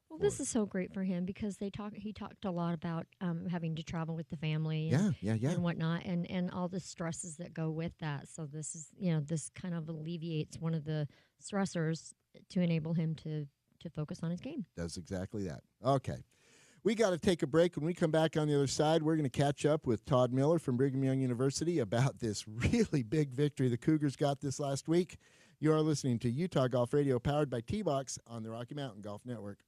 Well, this is so great for him because he talked a lot about having to travel with the family and whatnot, and all the stresses that go with that. So this is, this kind of alleviates one of the stressors to enable him to focus on his game. Does exactly that. Okay. We got to take a break. When we come back on the other side, we're going to catch up with Todd Miller from Brigham Young University about this really big victory the Cougars got this last week. You are listening to Utah Golf Radio, powered by T-Box on the Rocky Mountain Golf Network.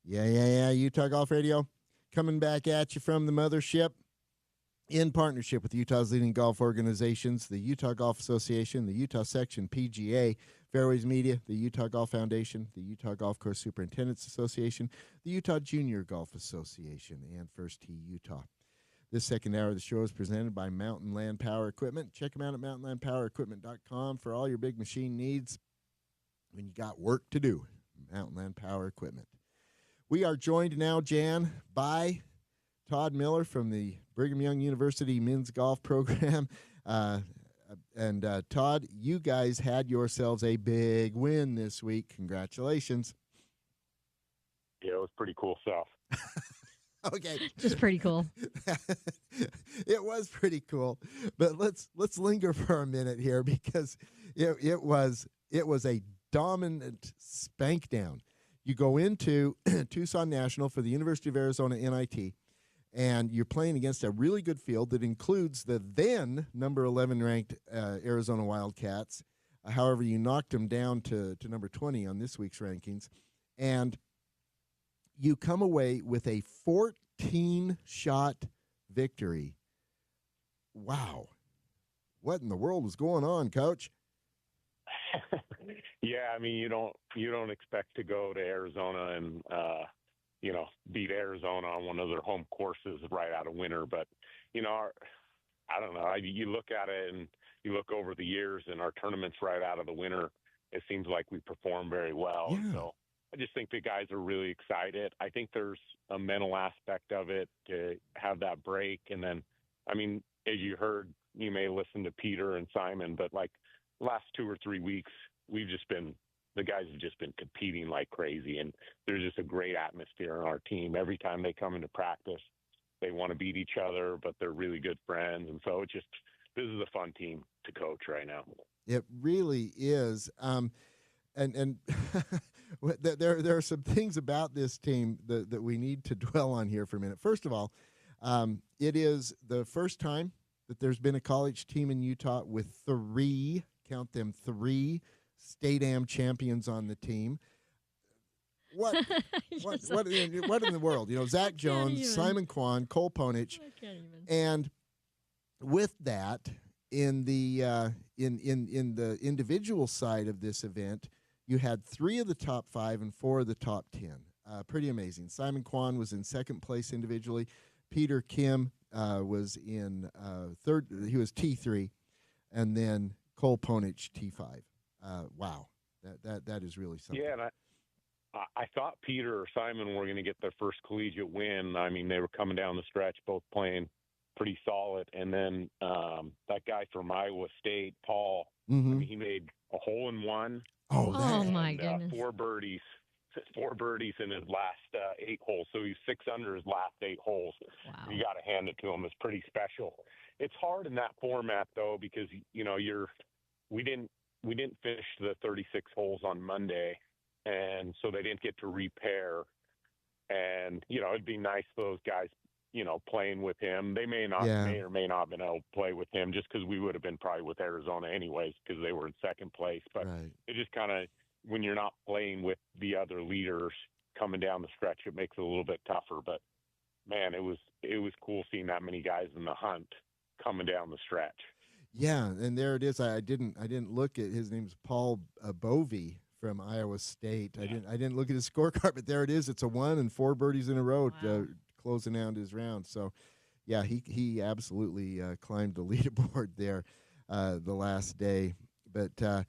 Yeah. Utah Golf Radio coming back at you from the mothership. in partnership with Utah's leading golf organizations, the Utah Golf Association, the Utah Section PGA, Fairways Media, the Utah Golf Foundation, the Utah Golf Course Superintendents Association, the Utah Junior Golf Association, and First Tee Utah. This second hour of the show is presented by Mountain Land Power Equipment. Check them out at mountainlandpowerequipment.com for all your big machine needs when you got work to do. Mountain Land Power Equipment. We are joined now, Jan, by Todd Miller from the Brigham Young University Men's Golf Program. And Todd, you guys had yourselves a big win this week. Congratulations. Yeah, it was pretty cool stuff. Okay. Just pretty cool. It was pretty cool. But let's linger for a minute here because it was a dominant spank down. You go into Tucson National for the University of Arizona NIT, and you're playing against a really good field that includes the then number 11 ranked Arizona Wildcats. However, you knocked them down to number 20 on this week's rankings. And you come away with a 14-shot victory. Wow. What in the world is going on, Coach? Yeah, I mean, you don't expect to go to Arizona and beat Arizona on one of their home courses right out of winter. But I don't know. You look at it and you look over the years, and our tournaments right out of the winter, it seems like we perform very well. Yeah. So I just think the guys are really excited. I think there's a mental aspect of it to have that break, and then, I mean, as you heard, you may listen to Peter and Simon, but like last 2 or 3 weeks, the guys have just been competing like crazy, and there's just a great atmosphere on our team. Every time they come into practice, they want to beat each other, but they're really good friends. And so this is a fun team to coach right now. It really is. And there are some things about this team that we need to dwell on here for a minute. First of all, it is the first time that there's been a college team in Utah with three State Am champions on the team. What in the world? Zach Jones, Simon Kwan, Cole Ponich, and with that, in the in the individual side of this event, you had 3 of the top 5 and 4 of the top 10. Pretty amazing. Simon Kwan was in second place individually. Peter Kim was in third. He was T3, and then Cole Ponich T5. Wow, that is really something. Yeah, and I thought Peter or Simon were going to get their first collegiate win. I mean, they were coming down the stretch, both playing pretty solid. And then that guy from Iowa State, Paul, Mm-hmm. I mean, he made a hole in one. Oh my goodness. 4 birdies in his last 8 holes. So he's 6 under his last 8 holes. Wow. You got to hand it to him. It's pretty special. It's hard in that format though, because we didn't finish the 36 holes on Monday, and so they didn't get to repair. And it'd be nice for those guys, playing with him. They may or may not have been able to play with him just because we would have been probably with Arizona anyways because they were in second place. But Right. It just kind of, when you're not playing with the other leaders coming down the stretch, it makes it a little bit tougher. But man, it was cool seeing that many guys in the hunt coming down the stretch. Yeah, and there it is. I didn't look at his name's Paul Bovey from Iowa State. Yeah. I didn't look at his scorecard, but there it is. It's a 1 and 4 birdies in a row. Wow. Closing out his round. So, yeah, he absolutely climbed the leaderboard there the last day. But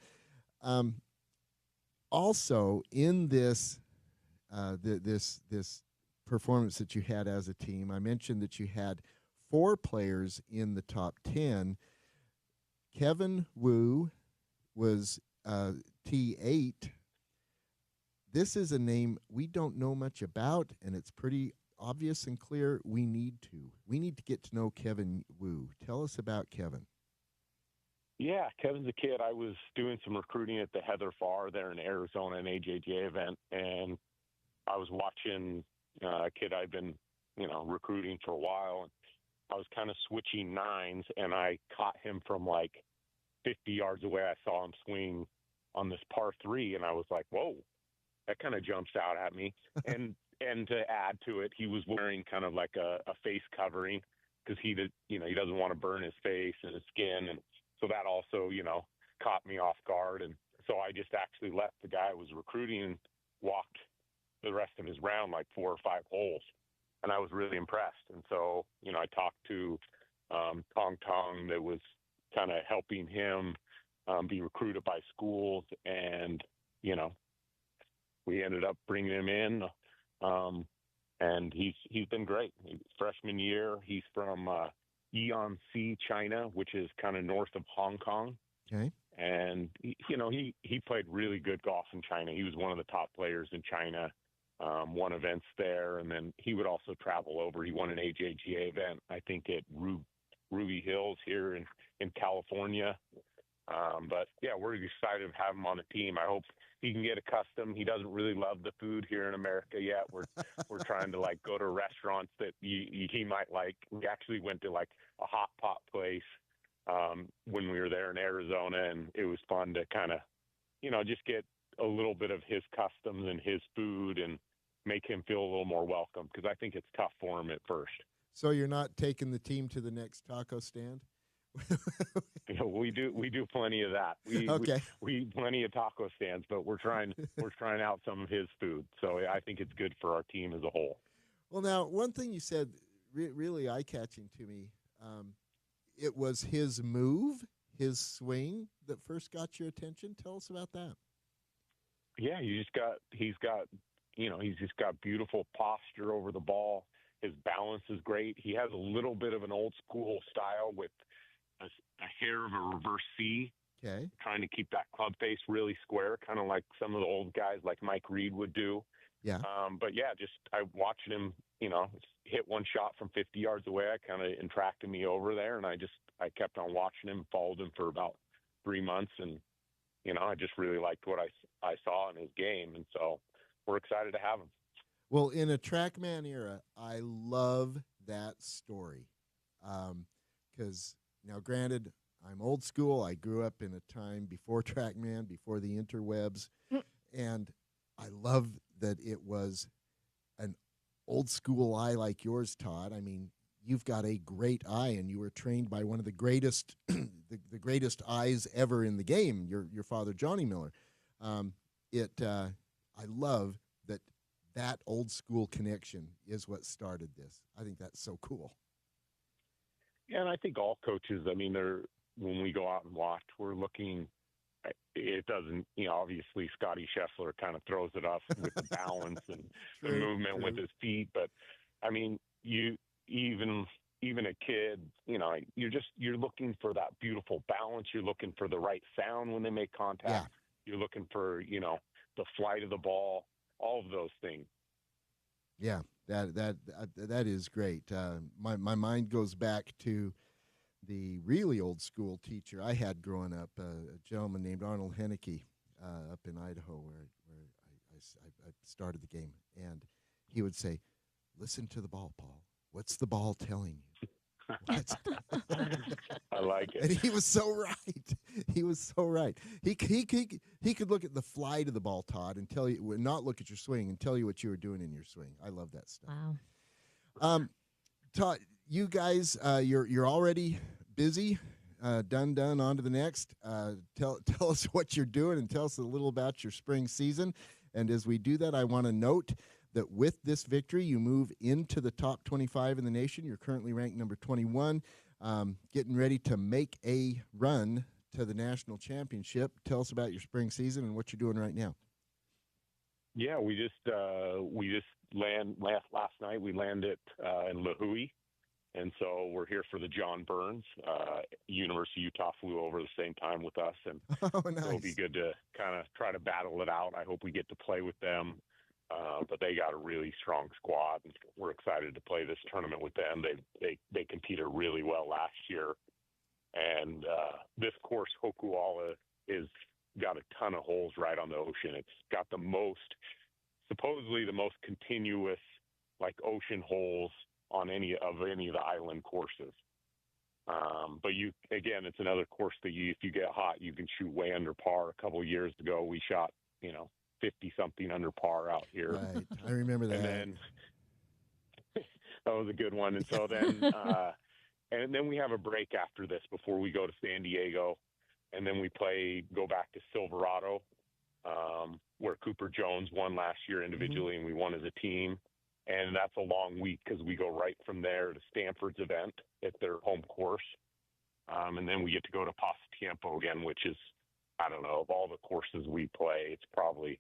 also in this this performance that you had as a team, I mentioned that you had 4 players in the top 10. Kevin Wu was T8. This is a name we don't know much about, and it's pretty obvious and clear. We need to get to know Kevin Wu. Tell us about Kevin. Yeah, Kevin's a kid. I was doing some recruiting at the Heather Farr there in Arizona, an AJJ event, and I was watching a kid I'd been, recruiting for a while, and I was kind of switching nines, and I caught him from like 50 yards away. I saw him swing on this par 3, and I was like, whoa, that kind of jumps out at me. And to add to it, he was wearing kind of like a face covering because he doesn't want to burn his face and his skin, and so that also caught me off guard, and so I just actually left the guy I was recruiting and walked the rest of his round like 4 or 5 holes, and I was really impressed. And so I talked to Tong Tong that was kind of helping him be recruited by schools, and we ended up bringing him in, and he's been great. Freshman year, he's from Yonsi, China, which is kind of north of Hong Kong. Okay. And he played really good golf in China. He was one of the top players in China. Won events there, and then he would also travel over. He won an AJGA event, I think, at Ruby Hills here in California. But yeah, we're excited to have him on the team. I hope he can get accustomed. He doesn't really love the food here in America yet. We're trying to like go to restaurants that he might like. We actually went to like a hot pot place when we were there in Arizona, and it was fun to kind of just get a little bit of his customs and his food and make him feel a little more welcome, because I think it's tough for him at first. So you're not taking the team to the next taco stand? We do plenty of that. We eat plenty of taco stands, but we're trying out some of his food. So I think it's good for our team as a whole. Well, now, one thing you said really eye-catching to me, it was his move, his swing that first got your attention. Tell us about that. Yeah, he's just got beautiful posture over the ball. His balance is great. He has a little bit of an old school style with a hair of a reverse C. Okay. Trying to keep that club face really square, kind of like some of the old guys like Mike Reed would do. Yeah. But yeah, I watched him, hit one shot from 50 yards away. I kind of attracted me over there, and I kept on watching him, followed him for about 3 months, and I just really liked what I saw in his game, and so we're excited to have him. Well, in a TrackMan era, I love that story, because now, granted, I'm old school. I grew up in a time before TrackMan, before the interwebs, and I love that it was an old school eye like yours, Todd. I mean, you've got a great eye, and you were trained by one of the greatest, the greatest eyes ever in the game. Your father, Johnny Miller. I love that old school connection is what started this. I think that's so cool. Yeah, and I think all coaches, when we go out and watch, we're looking. It doesn't, obviously Scotty Scheffler kind of throws it off with the balance and the movement with his feet. But even a kid, you're looking for that beautiful balance. You're looking for the right sound when they make contact. Yeah. You're looking for, the flight of the ball, all of those things. Yeah, that is great. My mind goes back to the really old school teacher I had growing up, a gentleman named Arnold Henneke up in Idaho, where I started the game. And he would say, "Listen to the ball, Paul. What's the ball telling you?" I like it. And he was so right. He was so right. He could look at the flight of the ball, Todd, and tell you, not look at your swing and tell you what you were doing in your swing. I love that stuff. Wow. Todd, you guys, you're already busy. Done. On to the next. Tell us what you're doing, and tell us a little about your spring season. And as we do that, I want to note that with this victory, you move into the top 25 in the nation. You're currently ranked number 21, getting ready to make a run to the national championship. Tell us about your spring season and what you're doing right now. Yeah, we just last night. We landed in La Hui, and so we're here for the John Burns. University of Utah flew over the same time with us, and nice. So it'll be good to kind of try to battle it out. I hope we get to play with them. But they got a really strong squad, and we're excited to play this tournament with them. They competed really well last year, and this course, Hokuala, is got a ton of holes right on the ocean. It's got supposedly the most continuous like ocean holes on any of the island courses. But it's another course that if you get hot, you can shoot way under par. A couple of years ago, we shot 50-something under par out here. Right, I remember that. And then that was a good one. And so then And then we have a break after this before we go to San Diego, and then we go back to Silverado, where Cooper Jones won last year individually, and we won as a team. And that's a long week because we go right from there to Stanford's event at their home course. And then we get to go to Pasatiempo again, which is, I don't know, of all the courses we play, it's probably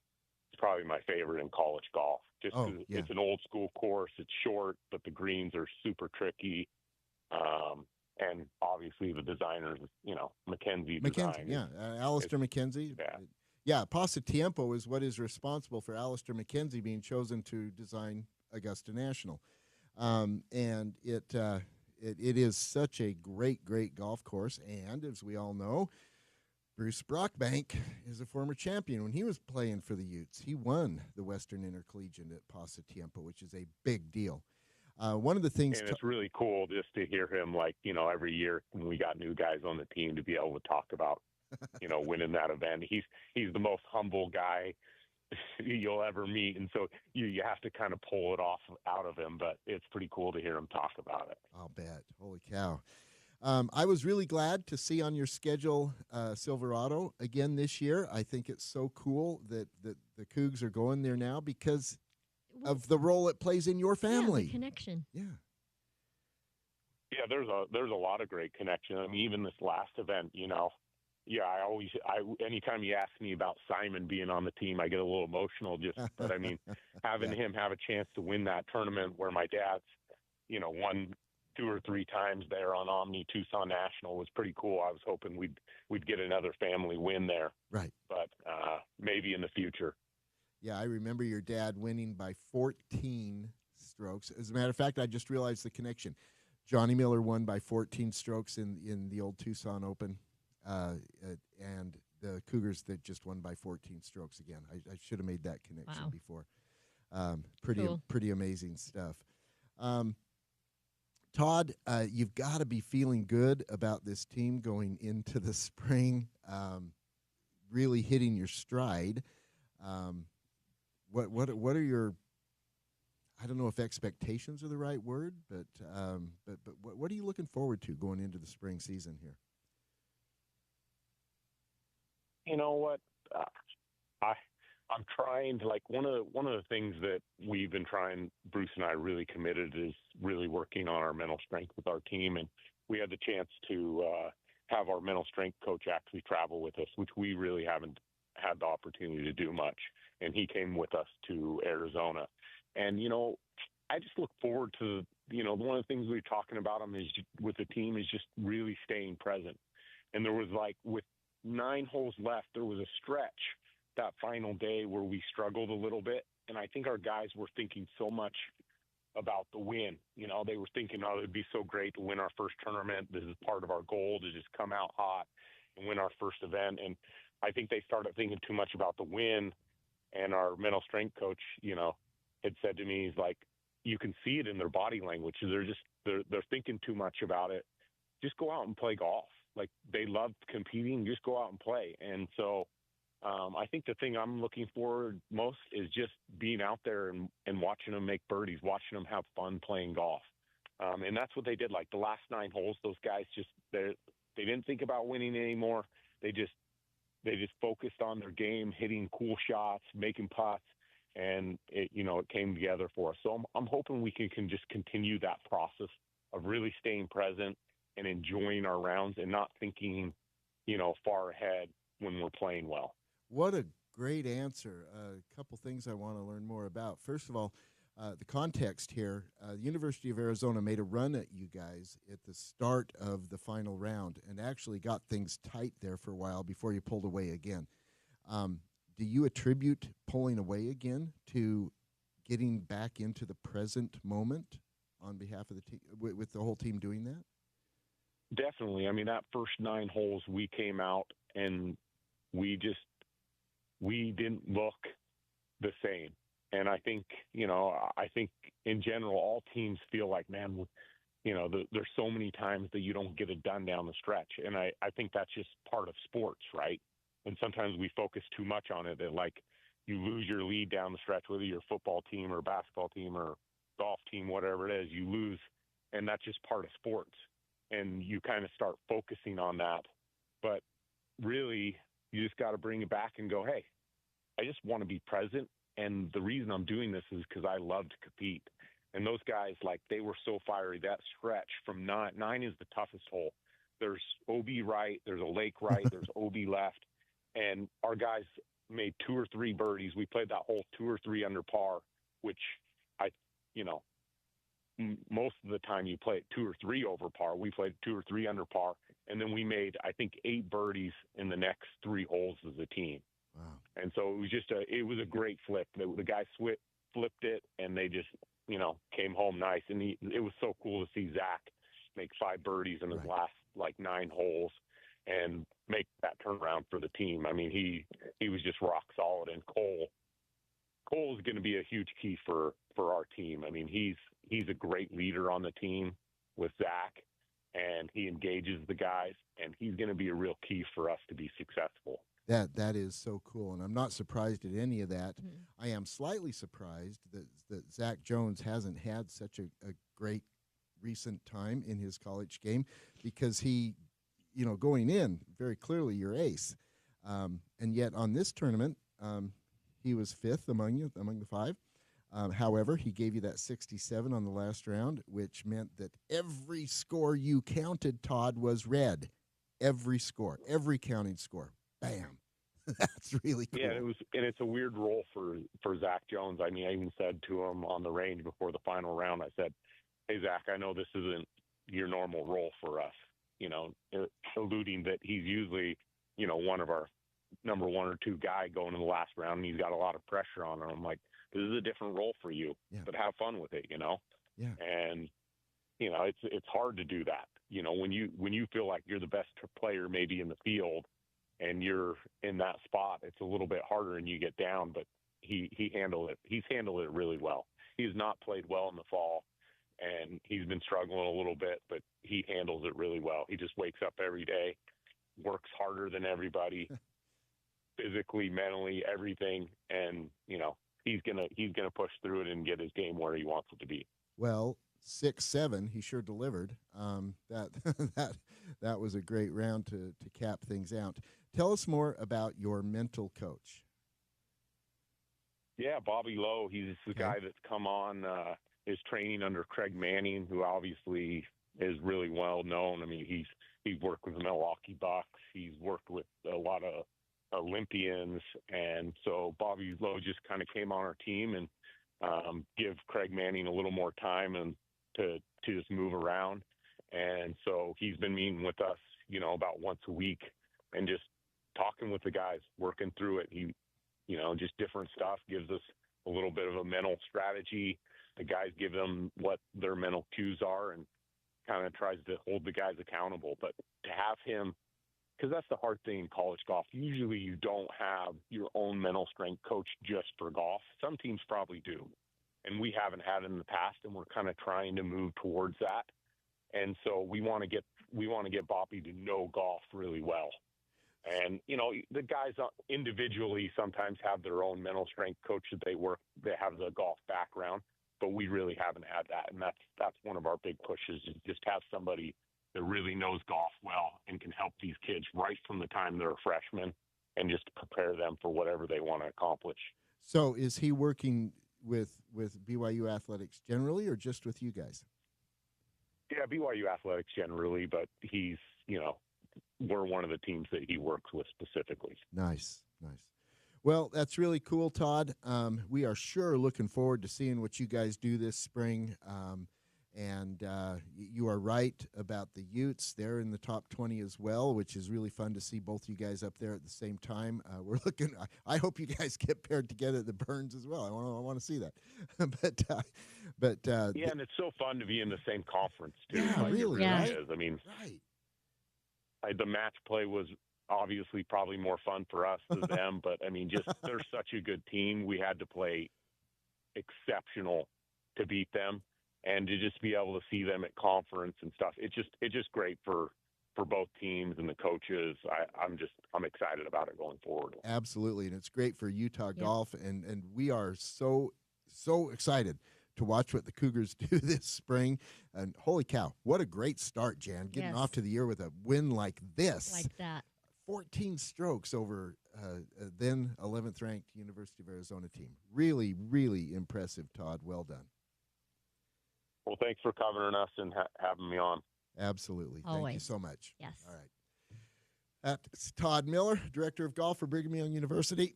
my favorite in college golf. Just 'cause it's an old school course. It's short, but the greens are super tricky. And obviously the designers, Mackenzie design. Yeah, Alistair Mackenzie. Yeah, Pasatiempo is what is responsible for Alistair Mackenzie being chosen to design Augusta National. And it is such a great golf course. And as we all know, Bruce Brockbank is a former champion. When he was playing for the Utes, he won the Western Intercollegiate at Pasatiempo, which is a big deal. One of the things, and it's really cool just to hear him, every year when we got new guys on the team, to be able to talk about, winning that event. He's the most humble guy you'll ever meet, and so you have to kind of pull it off out of him, but it's pretty cool to hear him talk about it. I'll bet. Holy cow. I was really glad to see on your schedule Silverado again this year. I think it's so cool that the Cougs are going there now because of the role it plays in your family. Yeah, the connection. Yeah. Yeah, there's a lot of great connection. I mean, even this last event, anytime you ask me about Simon being on the team, I get a little emotional but I mean, having him have a chance to win that tournament where my dad's, won 2 or 3 times there on Omni Tucson National was pretty cool. I was hoping we'd get another family win there. Right. But maybe in the future. Yeah, I remember your dad winning by 14 strokes. As a matter of fact, I just realized the connection. Johnny Miller won by 14 strokes in the old Tucson Open, and the Cougars that just won by 14 strokes again. I should have made that connection before. Pretty amazing stuff. Todd, you've got to be feeling good about this team going into the spring, really hitting your stride. What are your, I don't know if expectations are the right word, but what are you looking forward to going into the spring season here? You know what? I'm trying to, one of the things that we've been trying, Bruce and I really committed, is really working on our mental strength with our team. And we had the chance to have our mental strength coach actually travel with us, which we really haven't had the opportunity to do much. And he came with us to Arizona. And, I just look forward to, one of the things we were talking about with the team is just really staying present. And there was with 9 holes left, there was a stretch that final day where we struggled a little bit. And I think our guys were thinking so much about the win. They were thinking, it'd be so great to win our first tournament. This is part of our goal, to just come out hot and win our first event. And I think they started thinking too much about the win. And our mental strength coach, had said to me, he's like, you can see it in their body language. They're thinking too much about it. Just go out and play golf. They love competing. Just go out and play. And so I think the thing I'm looking forward most is just being out there and watching them make birdies, watching them have fun playing golf. And that's what they did. The last 9 holes, those guys they didn't think about winning anymore. They just focused on their game, hitting cool shots, making putts, and it came together for us. So I'm hoping we can just continue that process of really staying present and enjoying our rounds and not thinking, far ahead when we're playing well. What a great answer. A couple things I want to learn more about. First of all, the context here, the University of Arizona made a run at you guys at the start of the final round and actually got things tight there for a while before you pulled away again. Do you attribute pulling away again to getting back into the present moment on behalf of the team, with the whole team doing that? Definitely. I mean, that first 9 holes, we came out and we didn't look the same. And I think, in general, all teams feel like, man, there's so many times that you don't get it done down the stretch. And I think that's just part of sports, right? And sometimes we focus too much on it that, you lose your lead down the stretch, whether you're a football team or a basketball team or golf team, whatever it is, you lose. And that's just part of sports. and you kind of start focusing on that. But really, you just got to bring it back and go, hey, I just want to be present. And the reason I'm doing this is because I love to compete. And those guys, like, they were so fiery. That stretch from nine is the toughest hole. There's OB right, there's a lake right, there's OB left. And our guys made 2 or 3 birdies. We played that hole 2 or 3 under par, which most of the time you play it 2 or 3 over par. We played 2 or 3 under par. And then we made, I think, 8 birdies in the next 3 holes as a team. Wow. And so it was just it was a great flip. The guy flipped it, and they just, came home nice. And it was so cool to see Zach make 5 birdies in his last, 9 holes and make that turnaround for the team. I mean, he was just rock solid. And Cole is going to be a huge key for our team. I mean, he's a great leader on the team with Zach, and he engages the guys, and he's going to be a real key for us to be successful. That is so cool, and I'm not surprised at any of that. Mm-hmm. I am slightly surprised that Zach Jones hasn't had such a great recent time in his college game, because he, going in, very clearly your ace. And yet on this tournament, he was 5th among the 5. However, he gave you that 67 on the last round, which meant that every score you counted, Todd, was red. Every score, every counting score. Bam. That's really cool. Yeah, and it's a weird role for Zach Jones. I mean, I even said to him on the range before the final round, I said, hey, Zach, I know this isn't your normal role for us, alluding that he's usually, one of our number 1 or 2 guy going in the last round, and he's got a lot of pressure on him. I'm like, this is a different role for you, but have fun with it, Yeah. And, it's hard to do that. When you feel like you're the best player maybe in the field and you're in that spot, it's a little bit harder and you get down, but he handled it. He's handled it really well. He has not played well in the fall, and he's been struggling a little bit, but he handles it really well. He just wakes up every day, works harder than everybody, physically, mentally, everything. And, he's gonna push through it and get his game where he wants it to be. Well, 6-7, he sure delivered. That was a great round to cap things out. Tell us more about your mental coach. Yeah, Bobby Lowe. He's the guy that's come on, is training under Craig Manning, who obviously is really well known. I mean, he's worked with the Milwaukee Bucks. He's worked with a lot of Olympians, and so Bobby Lowe just kind of came on our team and give Craig Manning a little more time and to just move around. And so he's been meeting with us, about once a week and just talking with the guys, working through it. He, just different stuff, gives us a little bit of a mental strategy. The guys give them what their mental cues are and kind of tries to hold the guys accountable. But to have him, because that's the hard thing in college golf. Usually you don't have your own mental strength coach just for golf. Some teams probably do, and we haven't had it in the past, and we're kind of trying to move towards that. And so we want to get Bobby to know golf really well. And, the guys individually sometimes have their own mental strength coach that they have the golf background, but we really haven't had that. And that's one of our big pushes, is just have somebody that really knows golf well and can help these kids right from the time they're a freshman and just prepare them for whatever they want to accomplish. So is he working with BYU Athletics generally, or just with you guys? Yeah, BYU Athletics generally, but he's, we're one of the teams that he works with specifically. Nice. Well, that's really cool, Todd. We are sure looking forward to seeing what you guys do this spring. And you are right about the Utes. They're in the top 20 as well, which is really fun to see both you guys up there at the same time. We're looking. I hope you guys get paired together at the Burns as well. I want to see that. but yeah, and it's so fun to be in the same conference too. Yeah, like really. It is. I mean, the match play was obviously probably more fun for us than them, but I mean, just they're such a good team. We had to play exceptional to beat them. And to just be able to see them at conference and stuff, it's just great for both teams and the coaches. I'm excited about it going forward. Absolutely, and it's great for Utah golf, and we are so excited to watch what the Cougars do this spring. And holy cow, what a great start, Jan, getting off to the year with a win like this. Like that. 14 strokes over then 11th ranked University of Arizona team. Really, really impressive, Todd. Well done. Well, thanks for covering us and having me on. Absolutely. Always. Thank you so much. Yes. All right. That's Todd Miller, Director of Golf for Brigham Young University,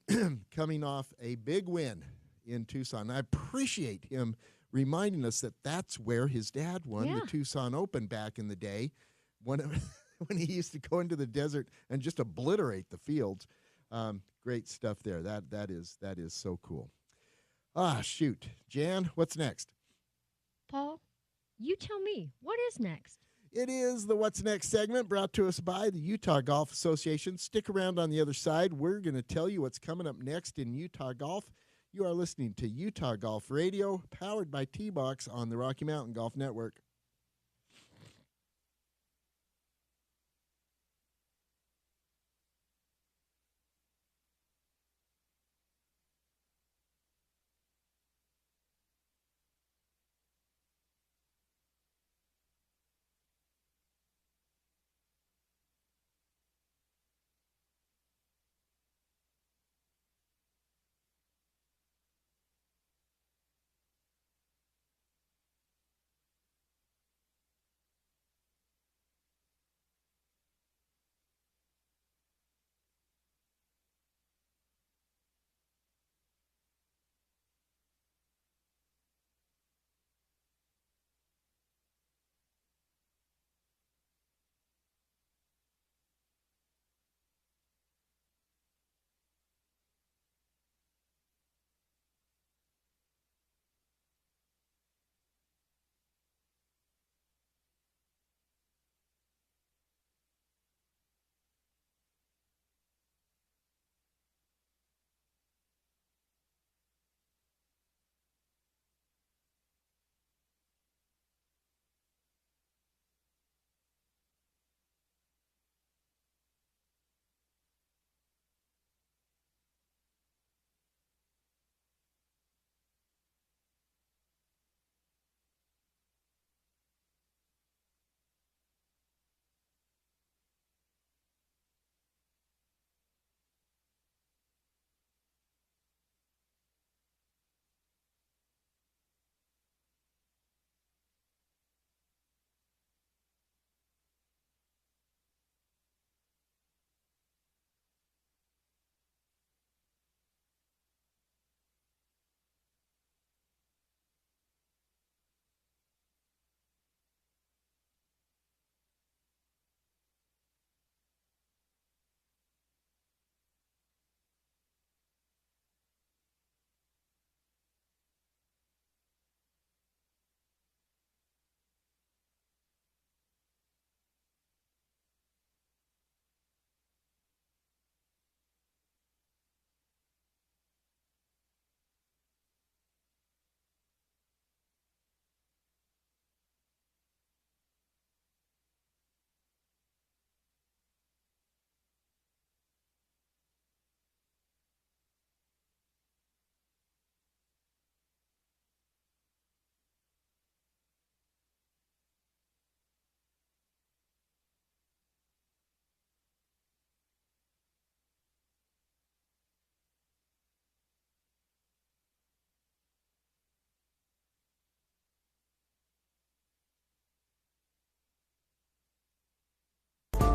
coming off a big win in Tucson. I appreciate him reminding us that that's where his dad won the Tucson Open back in the day when he used to go into the desert and just obliterate the fields. Great stuff there. That is so cool. Shoot. Jan, what's next? Paul, you tell me, what is next? It is the What's Next segment brought to us by the Utah Golf Association. Stick around on the other side. We're going to tell you what's coming up next in Utah Golf. You are listening to Utah Golf Radio, powered by T-Box on the Rocky Mountain Golf Network.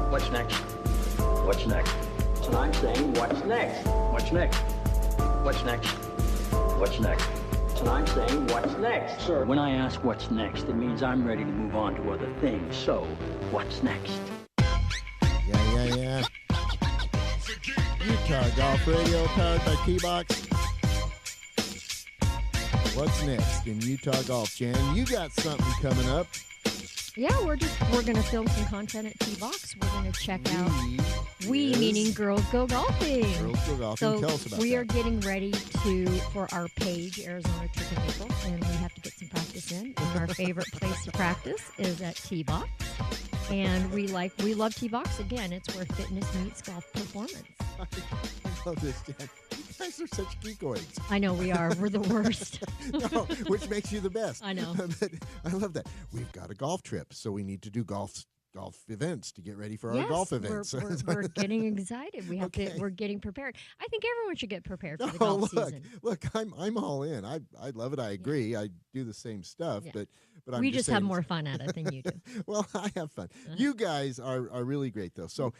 What's next? What's next? And I'm saying, what's next? What's next? What's next? What's next? And I'm saying, what's next? Sir, when I ask what's next, it means I'm ready to move on to other things. So, what's next? Yeah. Utah Golf Radio, powered by T-Box. What's next in Utah Golf, Jan? You got something coming up. Yeah, we're gonna film some content at T-Box. We're gonna check out meaning Girls Go Golfing. Girls Go Golfing. So tell us about we that. are getting ready for our page, Arizona Trip in April, and we have to get some practice in. And our favorite place to practice is at T-Box. And we love T-Box. Again, it's where fitness meets golf performance. I love this, Jan. You guys are such geekoids. I know we are. We're the worst. No, which makes you the best. I know. But I love that. We've got a golf trip, so we need to do golf events to get ready for our golf events. We're getting excited. We have we're getting prepared. I think everyone should get prepared for the Oh, golf season. Look, I'm all in. I love it. I agree. I do the same stuff, but I'm we just have saying, more fun at it than you do. Well, I have fun. You guys are really great, though. So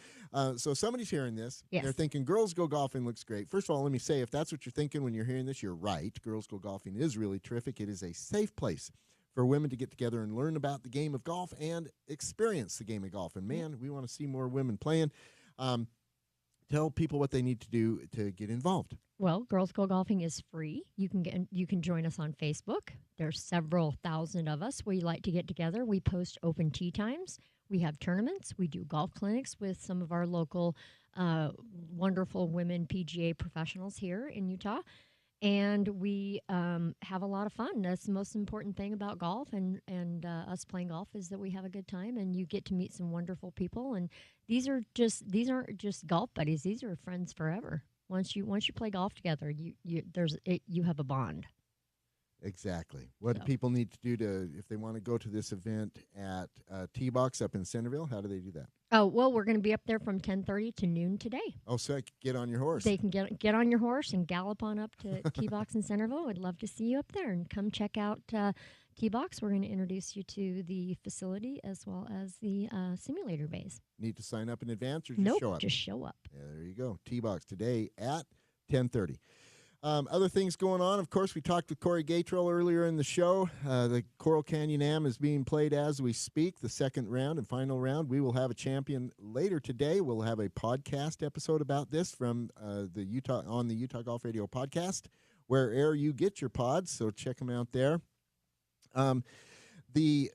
somebody's hearing this. Yes. They're thinking Girls Go Golfing looks great. First of all, let me say, if that's what you're thinking when you're hearing this, you're right. Girls Go Golfing is really terrific. It is a safe place for women to get together and learn about the game of golf and experience the game of golf. And, man, we want to see more women playing. Tell people what they need to do to get involved. Well, Girls Go Golfing is free. You can join us on Facebook. There's several thousand of us. We like to get together. We post open tee times. We have tournaments. We do golf clinics with some of our local wonderful women PGA professionals here in Utah. And we have a lot of fun. That's the most important thing about golf and us playing golf is that we have a good time and you get to meet some wonderful people. And these aren't just golf buddies. These are friends forever. Once you play golf together, you have a bond. Exactly. What do people need to do if they want to go to this event at T-Box up in Centerville? How do they do that? Oh, well, we're going to be up there from 10:30 to noon today. Oh, so get on your horse. They can get on your horse and gallop on up to T-Box in Centerville. We'd love to see you up there and come check out T-Box. We're going to introduce you to the facility as well as the simulator bays. Need to sign up in advance or just show up? Just show up. Yeah, there you go. T-Box today at 10:30. Other things going on. Of course, we talked with Corey Gatrell earlier in the show. The Coral Canyon Am is being played as we speak, the second round and final round. We will have a champion later today. We'll have a podcast episode about this from the Utah Golf Radio podcast, wherever you get your pods. So check them out there. The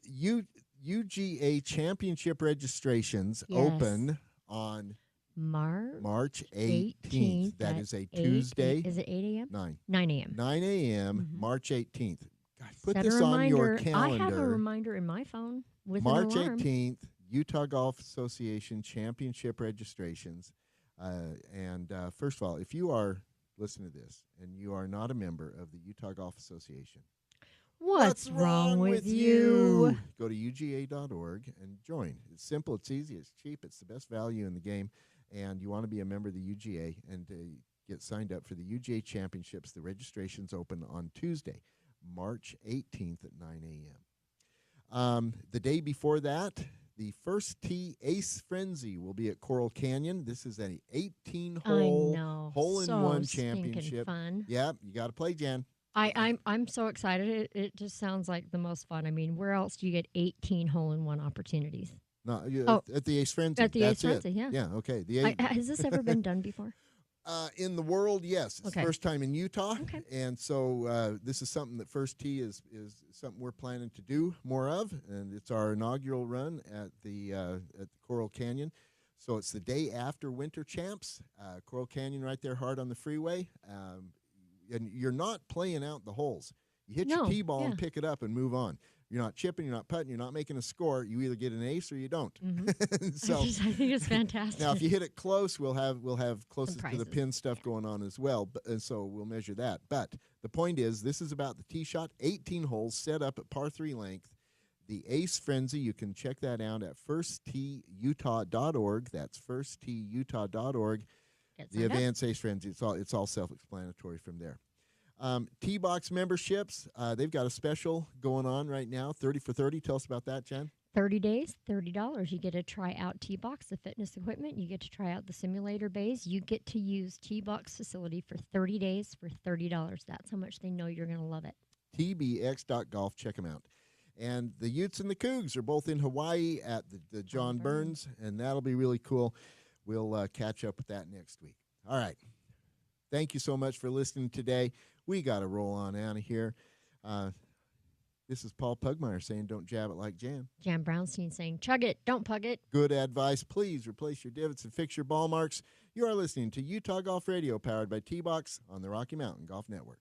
UGA Championship registrations open on March 18th. That is a Tuesday. Is it 8 a.m.? 9 a.m. 9 a.m., March 18th. Gosh, put Set this a on your reminder. calendar. I have a reminder in my phone with March an alarm. 18th, Utah Golf Association Championship registrations. First of all, if you are listening to this and you are not a member of the Utah Golf Association, What's wrong with you? Go to UGA.org and join. It's simple, it's easy, it's cheap, it's the best value in the game. And you want to be a member of the UGA and get signed up for the UGA Championships. The registration's open on Tuesday, March 18th at 9 a.m. The day before that, the First Tee Ace Frenzy will be at Coral Canyon. This is an 18-hole hole-in-one championship. Fun. Yeah, you got to play, Jan. I'm so excited. It just sounds like the most fun. I mean, where else do you get 18 hole-in-one opportunities? No, at the Ace Frenzy. At the Ace Frenzy, yeah. Yeah, okay. Has this ever been done before? In the world, yes. It's the first time in Utah. Okay. And so this is something that First Tee is something we're planning to do more of. And it's our inaugural run at the Coral Canyon. So it's the day after Winter Champs. Coral Canyon right there hard on the freeway. And you're not playing out the holes. You hit your tee ball and pick it up and move on. You're not chipping, you're not putting, you're not making a score. You either get an ace or you don't. Mm-hmm. So I think it's fantastic. Now, if you hit it close, we'll have closest to the pin stuff going on as well. And so we'll measure that. But the point is, this is about the tee shot. 18 holes set up at par 3 length. The Ace Frenzy, you can check that out at firstteeutah.org. That's firstteeutah.org. The Advanced Ace Frenzy. It's all self-explanatory from there. T-Box memberships, they've got a special going on right now, 30 for 30. Tell us about that, Jen. 30 days, $30. You get to try out T-Box, the fitness equipment. You get to try out the simulator bays. You get to use T-Box facility for 30 days for $30. That's how much they know you're going to love it. TBX.golf. Check them out. And the Utes and the Cougs are both in Hawaii at the John Burns, and that'll be really cool. We'll catch up with that next week. All right. Thank you so much for listening today. We got to roll on out of here. This is Paul Pugmire saying, don't jab it like Jan. Jan Brownstein saying, chug it, don't pug it. Good advice. Please replace your divots and fix your ball marks. You are listening to Utah Golf Radio, powered by T-Box on the Rocky Mountain Golf Network.